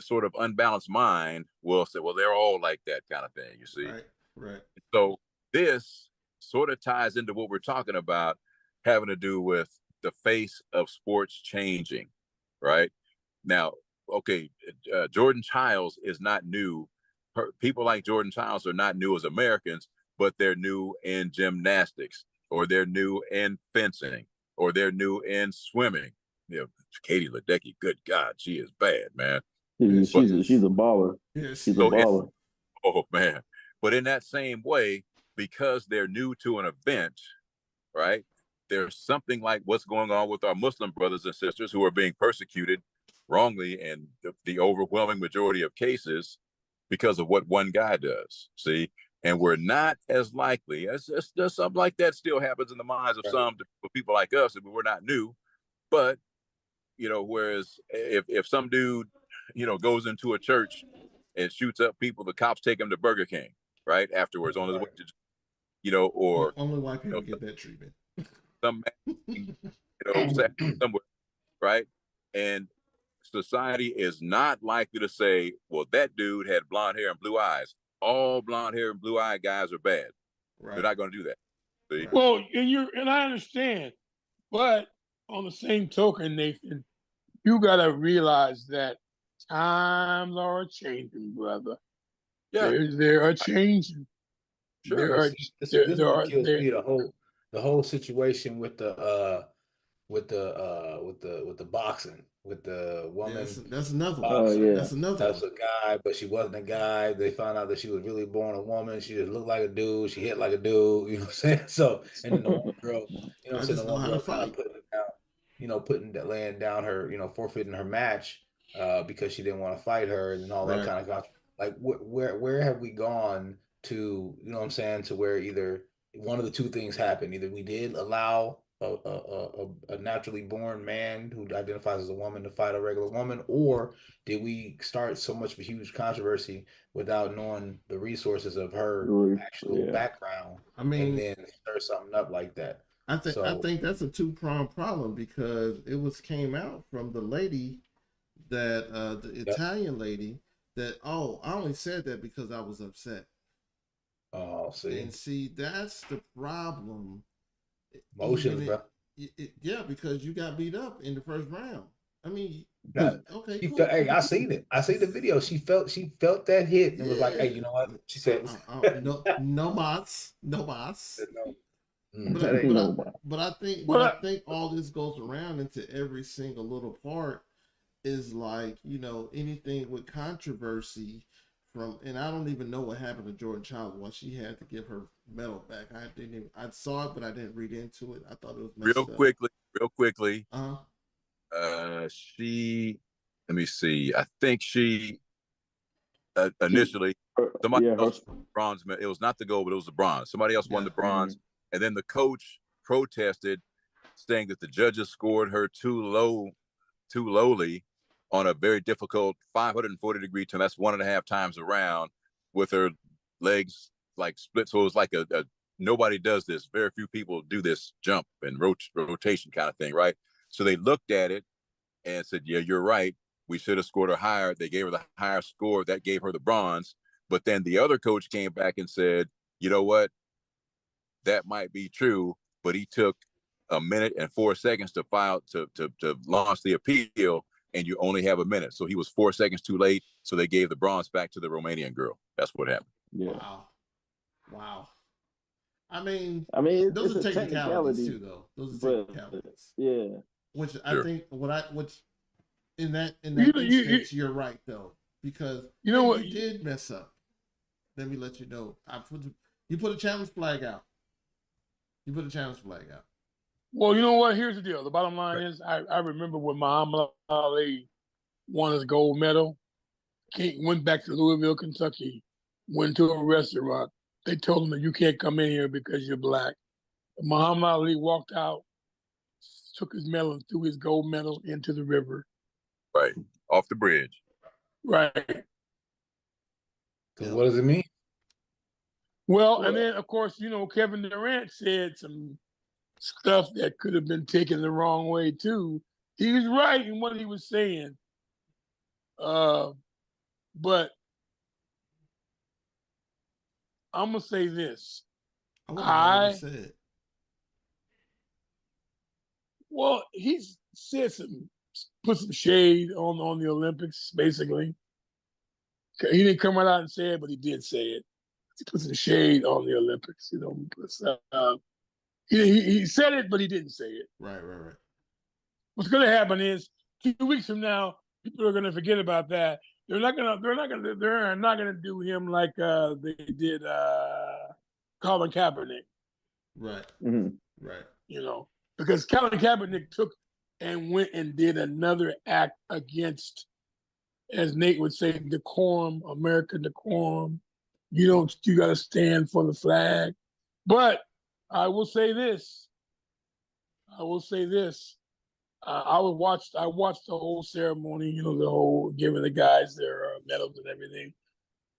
sort of unbalanced mind will say, well, they're all like that kind of thing, you see? Right. So this sort of ties into what we're talking about, having to do with the face of sports changing, right? Now, okay, Jordan Childs is not new. People like Jordan Childs are not new as Americans, but they're new in gymnastics, or they're new in fencing, or they're new in swimming. Katie Ledecky, good God, she is bad, man. She's a baller. Yes. She's a baller. Oh, man. But in that same way, because they're new to an event, right, there's something like what's going on with our Muslim brothers and sisters who are being persecuted wrongly in the overwhelming majority of cases because of what one guy does, see? And we're not as likely, as just something like that still happens in the minds of some people like us, and we're not new. But, whereas if some dude, goes into a church and shoots up people, the cops take him to Burger King, right? Afterwards on his way to, or only white people get that treatment. Some, somewhere, right? And society is not likely to say, well, that dude had blonde hair and blue eyes. All blonde hair and blue eyed guys are bad. Right. They're not going to do that. See? Well, and I understand, but on the same token, Nathan, you got to realize that times are changing, brother. Yeah, they are changing. Sure, the whole situation with the boxing, with the woman. That's another one. Oh, yeah. That's another That's a guy, but she wasn't a guy. They found out that she was really born a woman. She just looked like a dude. She hit like a dude. You know what I'm saying? So, and then the one girl, you know what I'm saying? The one girl kind of putting it down, laying down her, forfeiting her match because she didn't want to fight her and all that kind of stuff. Like, where have we gone to, you know what I'm saying, to where either one of the two things happened. Either we did allow a naturally born man who identifies as a woman to fight a regular woman, or did we start so much of a huge controversy without knowing the resources of her actual background? And then stir something up like that. I think that's a two-pronged problem, because it came out from the lady that the Italian lady that, I only said that because I was upset. Oh, see, that's the problem. Emotions, bro. Yeah, because you got beat up in the first round. I mean, okay, she cool. Felt, hey, I seen it. I seen the video. She felt that hit and was like, "Hey, you know what?" She said, "No mas." No. But I think all this goes around into every single little part is like, anything with controversy from, and I don't even know what happened to Jordan Child once she had to give her medal back. I saw it, but I didn't read into it. I thought it was messed up. Real quickly. Let me see. I think she initially somebody else bronze medal. It was not the gold, but it was the bronze. Somebody else won the bronze, and then the coach protested, saying that the judges scored her too lowly on a very difficult 540-degree turn. That's 1.5 times around with her legs like split. So it was like a nobody does this. Very few people do this jump and rotation kind of thing, right? So they looked at it and said, yeah, you're right. We should have scored her higher. They gave her the higher score. That gave her the bronze. But then the other coach came back and said, you know what? That might be true, but he took 1 minute and 4 seconds to launch the appeal, and you only have 1 minute. So he was 4 seconds too late. So they gave the bronze back to the Romanian girl. That's what happened. Yeah. Wow. I mean, those are technicalities too, though. Those are technicalities. Yeah. Which I think in that instance, you're right though, because you did mess up. Let me let you know. You put a challenge flag out. Well, you know what? Here's the deal. The bottom line is, I remember when Muhammad Ali won his gold medal. Went back to Louisville, Kentucky. Went to a restaurant. They told him that you can't come in here because you're black. Muhammad Ali walked out, took his medal and threw his gold medal into the river. Right. Off the bridge. Right. So what does it mean? Well, and then, of course, Kevin Durant said some stuff that could have been taken the wrong way, too. He was right in what he was saying. But I'm going to say this. Well, he's said put some shade on the Olympics, basically. He didn't come right out and say it, but he did say it. He put some shade on the Olympics. He said it, but he didn't say it. Right. What's going to happen is 2 weeks from now, people are going to forget about that. They're not going to do him like they did Colin Kaepernick. Right. Mm-hmm. Right. Because Colin Kaepernick took and went and did another act against, as Nate would say, decorum, American decorum. You got to stand for the flag. But I will say this. I watched the whole ceremony, the whole giving the guys their medals and everything.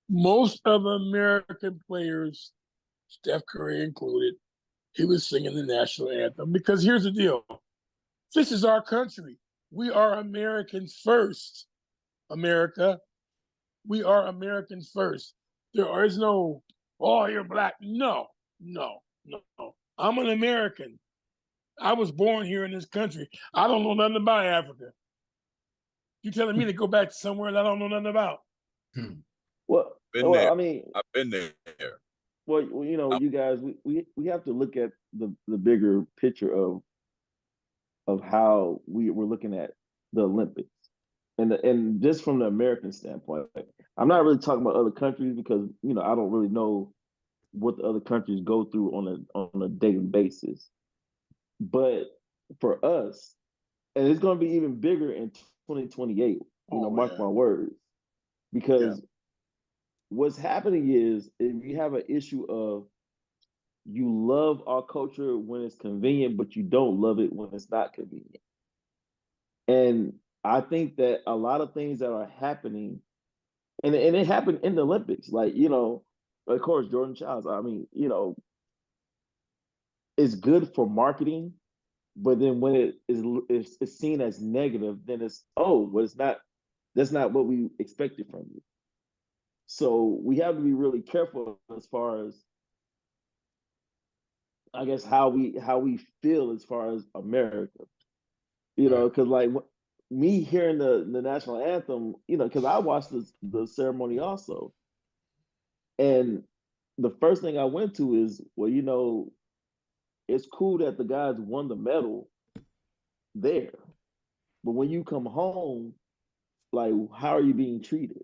Most of the American players, Steph Curry included, he was singing the national anthem because here's the deal. This is our country. We are Americans first, America. We are Americans first. There is no, oh, you're black. No. I'm an American. I was born here in this country. I don't know nothing about Africa. You telling me to go back to somewhere that I don't know nothing about? Well, I've been there. Well, you guys, we have to look at the bigger picture of how we're looking at the Olympics, and just from the American standpoint. I'm not really talking about other countries because I don't really know what the other countries go through on a daily basis. But for us, and it's going to be even bigger in 2028. Mark my words, because what's happening is if you have an issue of you love our culture when it's convenient, but you don't love it when it's not convenient. And I think that a lot of things that are happening, and it happened in the Olympics, like, of course, Jordan Childs, it's good for marketing, but then when it's seen as negative, then it's, that's not what we expected from you. So we have to be really careful as far as, I guess, how we feel as far as America. You know, because like me hearing the national anthem, you know, because I watched the ceremony also, and the first thing I went to is, well, you know, it's cool that the guys won the medal there, but when you come home, like, how are you being treated?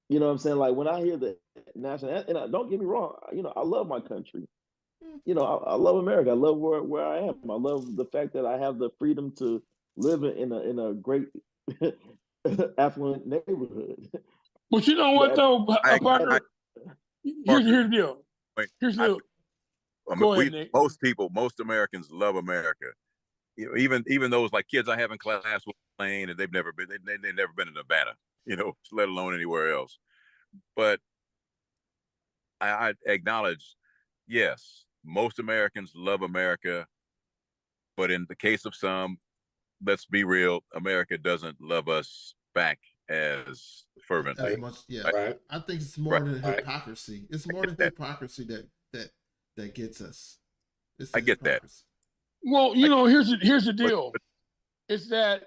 You know what I'm saying? Like when I hear the national anthem, and don't get me wrong, you know, I love my country. You know, I love America. I love where I am. I love the fact that I have the freedom to live in a great affluent neighborhood. But you know what, though, Parker? Here's the deal. Here's the deal. Go ahead, Nick. Most Americans love America. You know, even those like kids I have in class with playing, and they've never been in Nevada, you know, let alone anywhere else. But I acknowledge, yes, most Americans love America, but in the case of some, let's be real, America doesn't love us back as fervently. As much, yeah. Right. I think it's more than hypocrisy. It's more than hypocrisy that gets us. I get that. Well, you know, here's the deal. It's that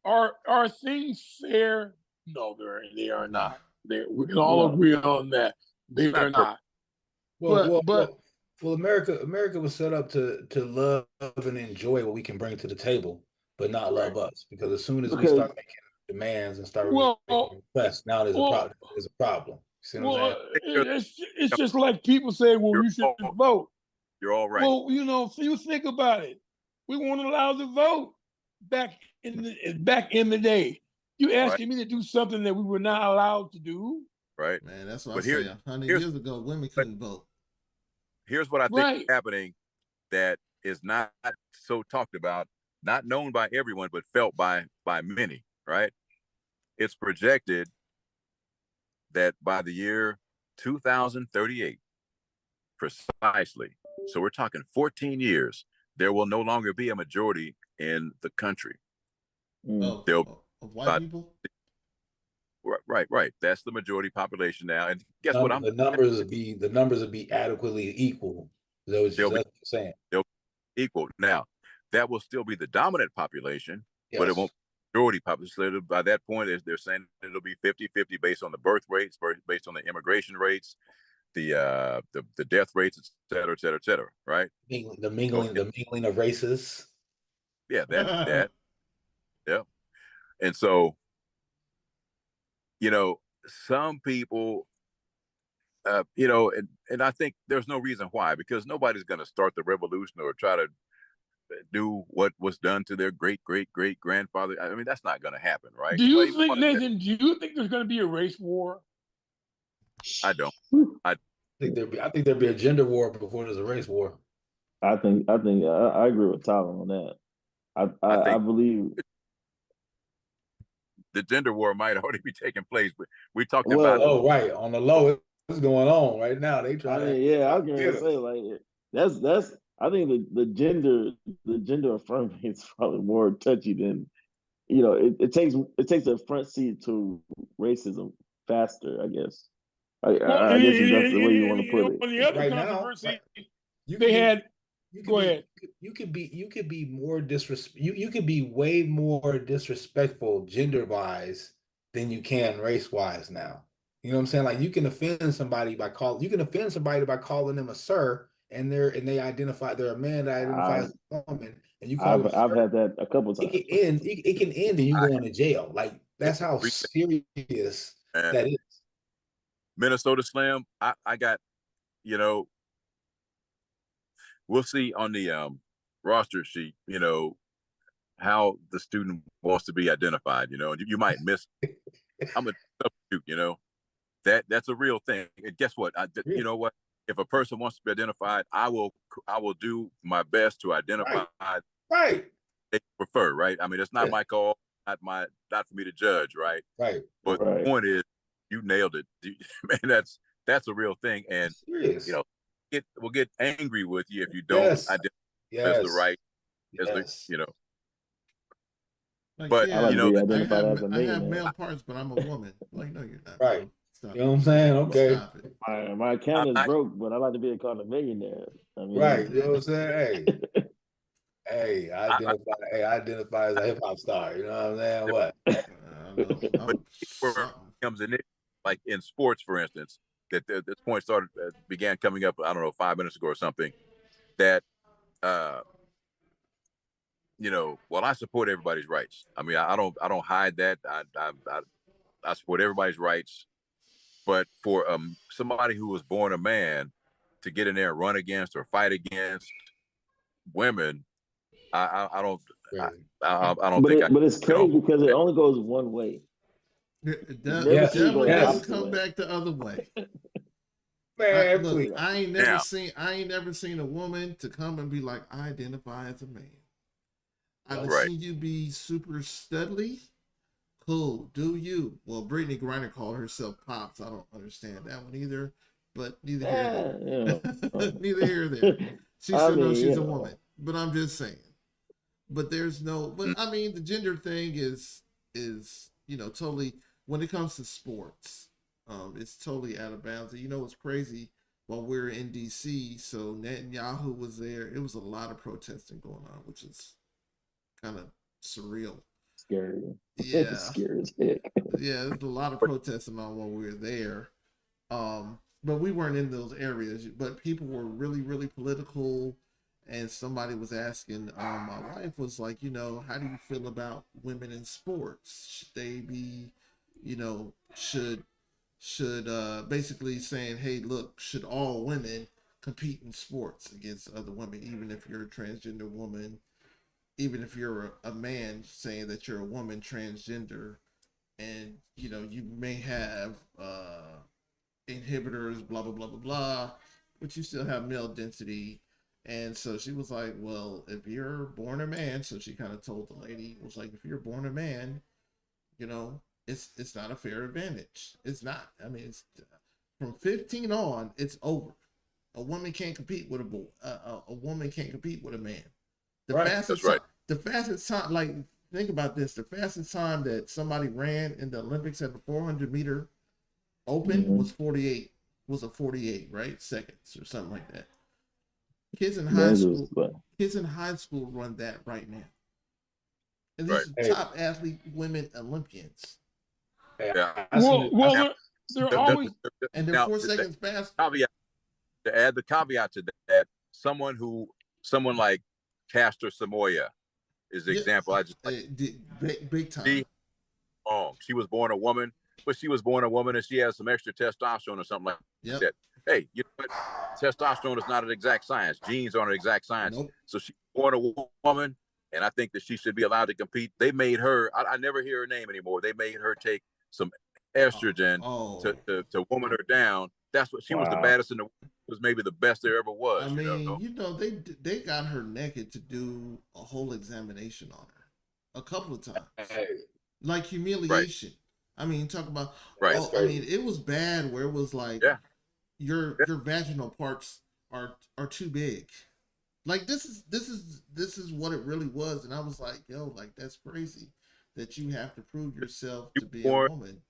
are things fair? No, they are not. We can all agree on that. They are not. Well, America was set up to love and enjoy what we can bring to the table, but not love us. Because as soon as we start making demands and start making requests, now there's a problem. There's a problem. See what I'm saying? It's just like people say, well, you should vote. You're all right. Well, you know, you think about it. We weren't allowed to vote back in the day. You asking me to do something that we were not allowed to do? Right. Man, that's what I say. 100 years ago, women couldn't vote. Here's what I think is happening that is not so talked about, not known by everyone, but felt by many, right? It's projected that by the year 2038, precisely, so we're talking 14 years, there will no longer be a majority in the country. Of white people? Right. That's the majority population now. And guess what? The numbers will be adequately equal. That's what you're saying. They'll be equal. Now, that will still be the dominant population, but it won't be majority population. By that point, they're saying it'll be 50-50 based on the birth rates, based on the immigration rates, the death rates, et cetera, right? The mingling of races. Yeah, that. Yeah. And so, you know, some people, you know, and I think there's no reason why, because nobody's going to start the revolution or try to do what was done to their great grandfather. I mean, that's not going to happen, right? Do you think, Nathan? Do you think there's going to be a race war? I don't. I think there'd be a gender war before there's a race war. I agree with Tyler on that. I believe the gender war might already be taking place, but we talked about. Oh, right, on the low, it's going on right now. They try. I was going to say, like, that's. I think the gender affirming is probably more touchy than, you know, it takes a front seat to racism faster, I guess. I guess that's the way you want to put it. On the other controversy, go ahead. You could be more you could be way more disrespectful gender wise than you can race wise now. You know what I'm saying? Like you can offend somebody by calling them a sir, and they're a man that identifies as a woman, and you call them I've had that a couple times. It can end and you going to jail. Like that's how serious that is. Minnesota Slam, I got, you know, we'll see on the roster sheet, you know, how the student wants to be identified, you know, and you might miss. I'm a substitute, you know, that's a real thing. And guess what? You know what? If a person wants to be identified, I will do my best to identify. Right. They prefer, right? I mean, it's not my call, not for me to judge, right? Right. But the point is, you nailed it, man. That's a real thing, and you know, we'll get angry with you if you don't identify as the right, as the, you know. Like, but yeah, you know, I have male parts, but I'm a woman. Like, no, you're not. Right. Bro. Stop. You know what I'm saying? Okay. Stop it. My account is broke, but I like to be called a millionaire. I mean, right. You know what I'm saying? Hey, I identify as a hip hop star. You know what I'm saying? What? But comes in it, like in sports, for instance, that this point began coming up. I don't know, 5 minutes ago or something. That you know, well, I support everybody's rights. I mean, I don't hide that. I support everybody's rights. But for somebody who was born a man to get in there and run against or fight against women, I don't think. But it's crazy because it only goes one way. It definitely doesn't come back the other way. Man, I ain't never seen a woman to come and be like, I identify as a man. I've seen you be super studly. Cool, do you? Well, Brittany Griner called herself Pops. I don't understand that one either, but neither here nor there. Neither here nor there. She said no, she's a woman, but I'm just saying. But there's no, but I mean, the gender thing is you know, totally, when it comes to sports, it's totally out of bounds. You know, it's crazy. While we were in DC, so Netanyahu was there. It was a lot of protesting going on, which is kind of surreal. Scary. Yeah. Scary as heck. Yeah, there's a lot of protesting on when we were there. But we weren't in those areas. But people were really, really political. And somebody was asking, my wife was like, you know, how do you feel about women in sports? Should they be, you know, should basically saying, hey, look, should all women compete in sports against other women, even if you're a transgender woman? Even if you're a man saying that you're a woman transgender, and you know you may have inhibitors, blah blah blah blah blah, but you still have male density. And so she was like, well, if you're born a man, so she kind of told the lady, was like, if you're born a man, you know, it's not a fair advantage. It's not. I mean, it's from 15 on, it's over. A woman can't compete with a boy. A woman can't compete with a man. The fastest time, like, think about this. The fastest time that somebody ran in the Olympics at the 400-meter open was 48, right? Seconds or something like that. Kids in high school run that right now. And these are top athlete women Olympians. Yeah. They're always, and they're 4 seconds faster. To add the caveat to that, someone like Caster Samoa is the example. I just big time. She was born a woman, but she was born a woman and she has some extra testosterone or something like that. Hey, you know what? Testosterone is not an exact science. Genes aren't an exact science. Nope. So she's born a woman, and I think that she should be allowed to compete. They made her. I never hear her name anymore. They made her take some estrogen to woman her down. That's what she was the baddest in the world. Was maybe the best there ever was. I mean, you know, they got her naked to do a whole examination on her a couple of times, like humiliation. Right. I mean, talk about I mean, it was bad where it was like your vaginal parts are too big. Like this is what it really was, and I was like, yo, like that's crazy that you have to prove yourself to be a woman.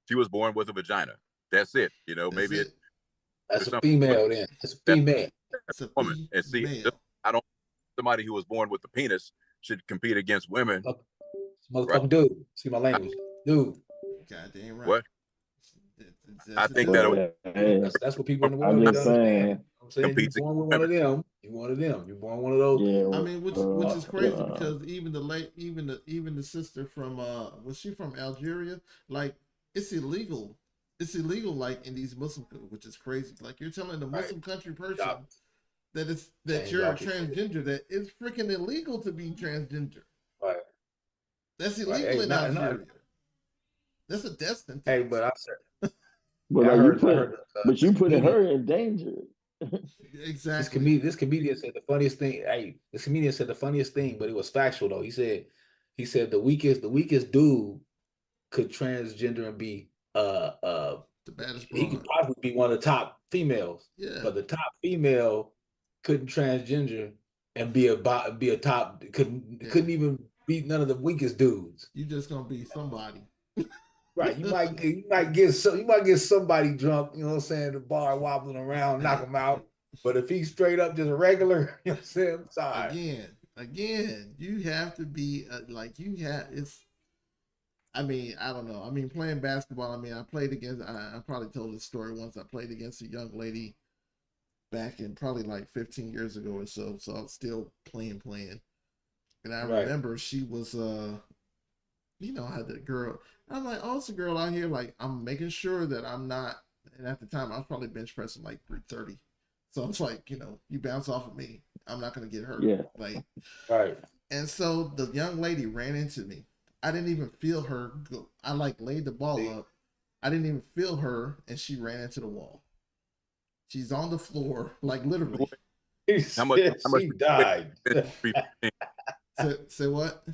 She was born with a vagina. That's it. You know, maybe it. That's a female then. That's a female. That's a woman. And see, I don't. Somebody who was born with a penis should compete against women. Motherfucking dude. See my language, dude. Goddamn right. What? I think that's what people in the world I'm just saying. I'm saying you're born with one of them. You're one of them. You're born one of those. Yeah, I mean, which is crazy because even the sister from was she from Algeria? Like it's illegal. It's illegal, like in these Muslim, which is crazy. Like you're telling a Muslim country person that you're a transgender, that it's freaking illegal to be transgender. Right. That's illegal in Algeria. That's a death sentence. Hey, but I said, but you putting her in danger. Exactly. This comedian said the funniest thing. Hey, this comedian said the funniest thing, but it was factual though. He said the weakest dude could transgender and be the baddest. He could probably be one of the top females. Yeah. But the top female couldn't transgender and be a top couldn't even beat none of the weakest dudes. You just gonna be somebody. Right. You might get somebody drunk, you know what I'm saying, the bar wobbling around, knock him out. But if he's straight up just a regular, you know what I'm saying, I'm sorry. Again, you have to be I mean, I don't know. I mean, playing basketball, I mean, I played against, I probably told this story once. I played against a young lady back in probably like 15 years ago or so. So I was still playing. And I remember she was, you know, I had that girl. I'm like, oh, it's a girl out here. Like, I'm making sure that I'm not, and at the time, I was probably bench pressing like 330. So it's like, you know, you bounce off of me, I'm not going to get hurt. Yeah. Like, right. And so the young lady ran into me. I didn't even feel her go. I like laid the ball up. I didn't even feel her, and she ran into the wall. She's on the floor, like literally. How much she died. Say what?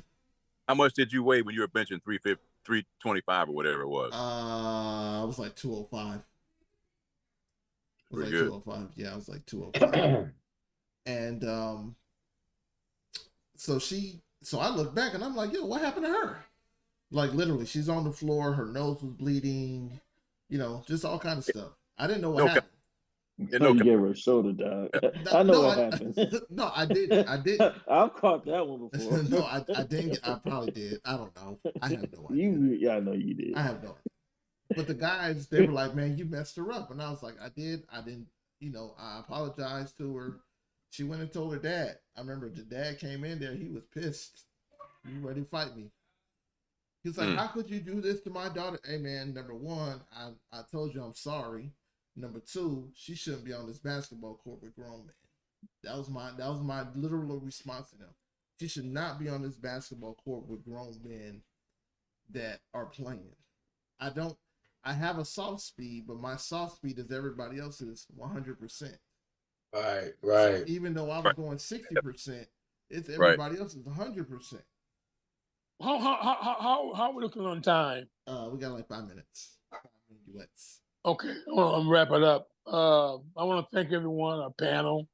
How much did you weigh when you were benching 325 or whatever it was? I was like 205. Pretty good. 205. Yeah, I was like 205. And so I look back and I'm like, yo, what happened to her? Like literally, she's on the floor, her nose was bleeding, you know, just all kind of stuff. I didn't know what happened. You gave her a shoulder, dog. I know what happened. No, I didn't. I've caught that one before. No, I didn't. I probably did. I don't know. I have no idea. Yeah, I know you did. I have no idea. But the guys, they were like, man, you messed her up. And I was like, I did. I didn't, you know, I apologized to her. She went and told her dad. I remember the dad came in there. He was pissed. You ready to fight me? He was like, how could you do this to my daughter? Hey, man, number one, I told you I'm sorry. Number two, she shouldn't be on this basketball court with grown men. That was my literal response to them. She should not be on this basketball court with grown men that are playing. I have a soft speed, but my soft speed is everybody else's 100%. Right. So even though I was going 60%, it's everybody else's 100%. How we looking on time? We got like 5 minutes. 5 minutes. Okay, I'm gonna wrap it up. I want to thank everyone, our panel,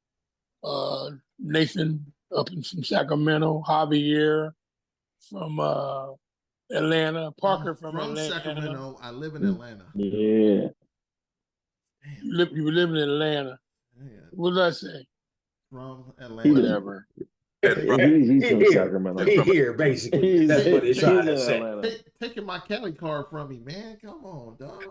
Nathan up from Sacramento, Javier from Atlanta, Parker from Atlanta. Sacramento. I live in Atlanta. Yeah. You live in Atlanta. Yeah. What did I say? From Atlanta. Whatever. He's from Sacramento. He's here, basically. That's what he's trying to say. Taking my Cali card from me, man. Come on, dog.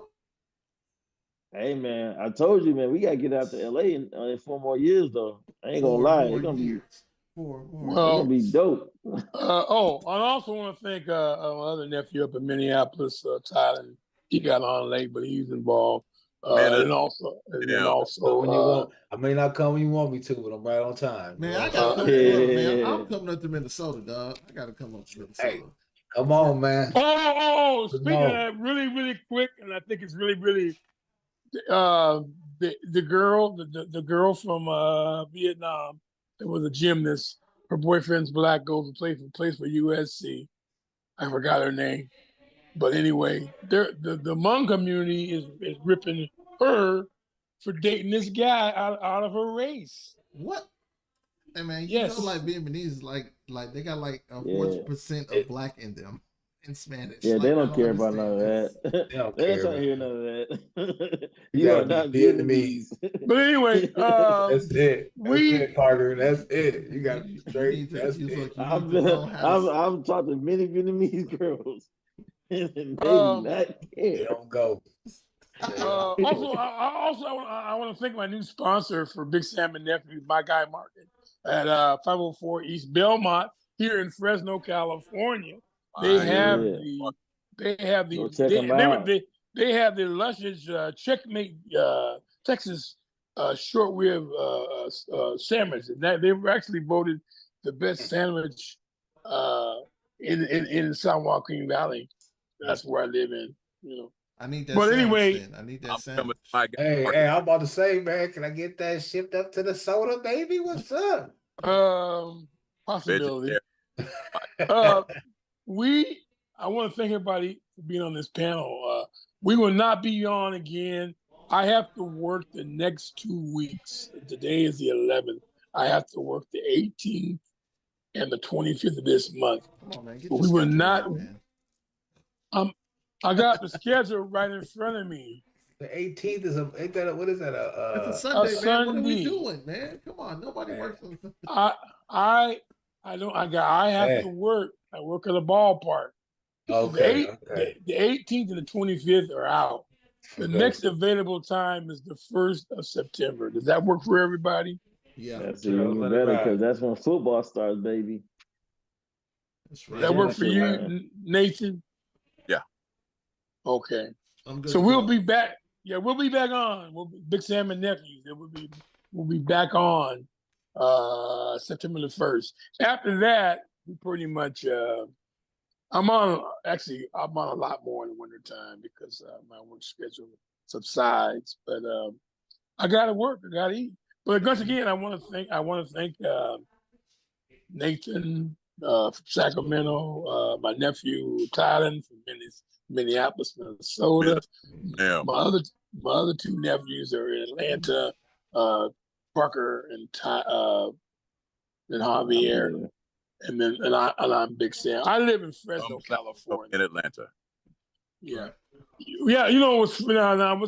Hey, man, I told you, man, we got to get out to LA in 4 more years, though. I ain't going to lie. It's going to be dope. I also want to thank my other nephew up in Minneapolis, Tyland. He got on late, but he's involved. And also, I may not come when you want me to, but I'm right on time. Man, I got to come. Man, I'm coming up to Minnesota, dog. I got to come up to Minnesota. Hey, come on, man. Speaking of that, really, really quick, and I think it's really, really. The girl from Vietnam that was a gymnast. Her boyfriend's black, goes to plays for USC. I forgot her name, but anyway, the Hmong community is ripping her for dating this guy out of her race. What? Hey man, you know, like Vietnamese, like they got like 40% of black in them. In Spanish. Yeah, they don't care about none of that. They don't hear none of that. You are not Vietnamese. But anyway, that's it. Parker. That's it. You got straight. That's it. I've talked to many Vietnamese girls, and they do not care. They don't go. I want to thank my new sponsor for Big Sam and Nephews, My Guy Market at 504 East Belmont here in Fresno, California. They have the luscious Checkmate Texas short rib sandwich. They were actually voted the best sandwich in San Joaquin Valley. That's where I live in. You know. I need that. But anyway, I need that sandwich. Hey, I'm about to say, man, can I get that shipped up to the soda, baby? What's up? Possibility. I want to thank everybody for being on this panel. We will not be on again. I have to work the next 2 weeks. Today is the 11th. I have to work the 18th and the 25th of this month. Come on, man. But we were not. I got the schedule right in front of me. The 18th is ain't that what is that? It's a Sunday, man. Sunday. What are we doing, man? Come on, nobody works on Sunday. I have to work. I work at a ballpark. Okay. The 18th and the 25th are out. The next available time is the 1st of September. Does that work for everybody? Yeah. That's even better because that's when football starts, baby. That's right. That work for you, Nathan? Yeah. Okay. I'm good. So we'll be back. Yeah, we'll be back on. Big Sam and Nephews. We'll be back on September the 1st. After that, we pretty much I'm on a lot more in the wintertime because my work schedule subsides. But I gotta work, I gotta eat. But once again, I want to thank Nathan from Sacramento, my nephew Tyland from Minneapolis, Minnesota. Yeah. My other two nephews are in Atlanta, Parker and Javier. And I'm Big Sam. I live in Fresno, California. In Atlanta. Yeah. Yeah, you know what's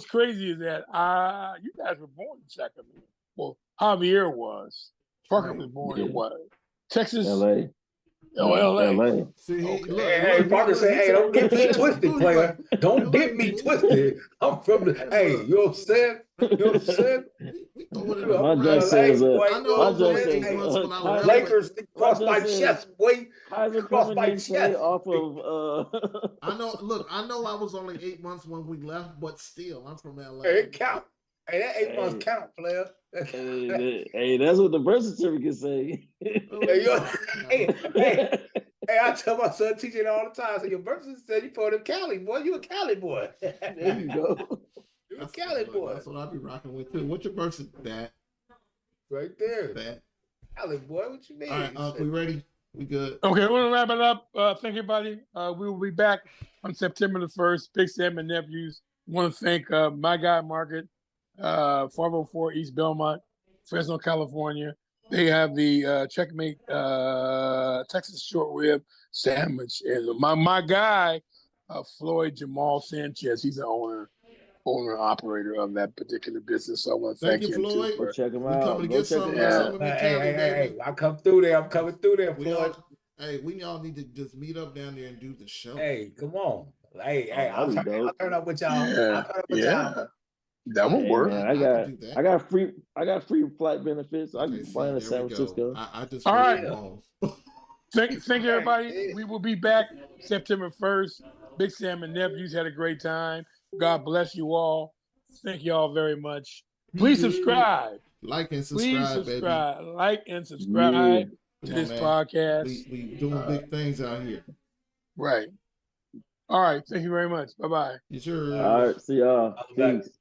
crazy is that you guys were born in Sacramento. Well, Javier was. Parker was born in what? Texas? LA. Oh, LA. LA. See, hey, Parker say, hey, don't get me twisted, player. Don't get me twisted. I'm from the, hey, you know what I'm saying? You know what I'm saying? My judge says, Lakers cross my chest, boy. Cross my chest. Off of, I know I was only 8 months when we left, but still, I'm from LA. Hey, it count. Hey, that 8 months count, player. Hey, that's what the birth certificate say. Hey, I tell my son, teaching all the time, so your birth certificate said you for them Cali, boy. You a Cali boy. There you go. You a Cali boy. That's what I'll be rocking with too. What's your birth certificate? Right there. That. Cali boy, what you mean? All right, we ready? We good? Okay, we're gonna wrap it up. Thank you, everybody. We will be back on September the 1st. Big Sam and Nephews. I want to thank My Guy Market, 504 East Belmont, Fresno, California. They have the Checkmate Texas short rib sandwich, and my guy, Floyd Jamal Sanchez. He's the owner operator of that particular business. So I want to thank you, him Floyd. too. Check him out. Go check him out. Hey, I come through there. I'm coming through there, Floyd. We all need to just meet up down there and do the show. Hey, come on. Hey, I'll turn up with y'all. Yeah. That would work. Man, I got free flight benefits. I can fly to San Francisco. I just all right. Thank you, everybody. We will be back September 1st. Big Sam and Nephews had a great time. God bless you all. Thank you all very much. Please subscribe. Like and subscribe, baby. Like and subscribe to this podcast. We doing big things out here. Right. All right. Thank you very much. Bye-bye. Yes, sir. All right. See y'all. Peace.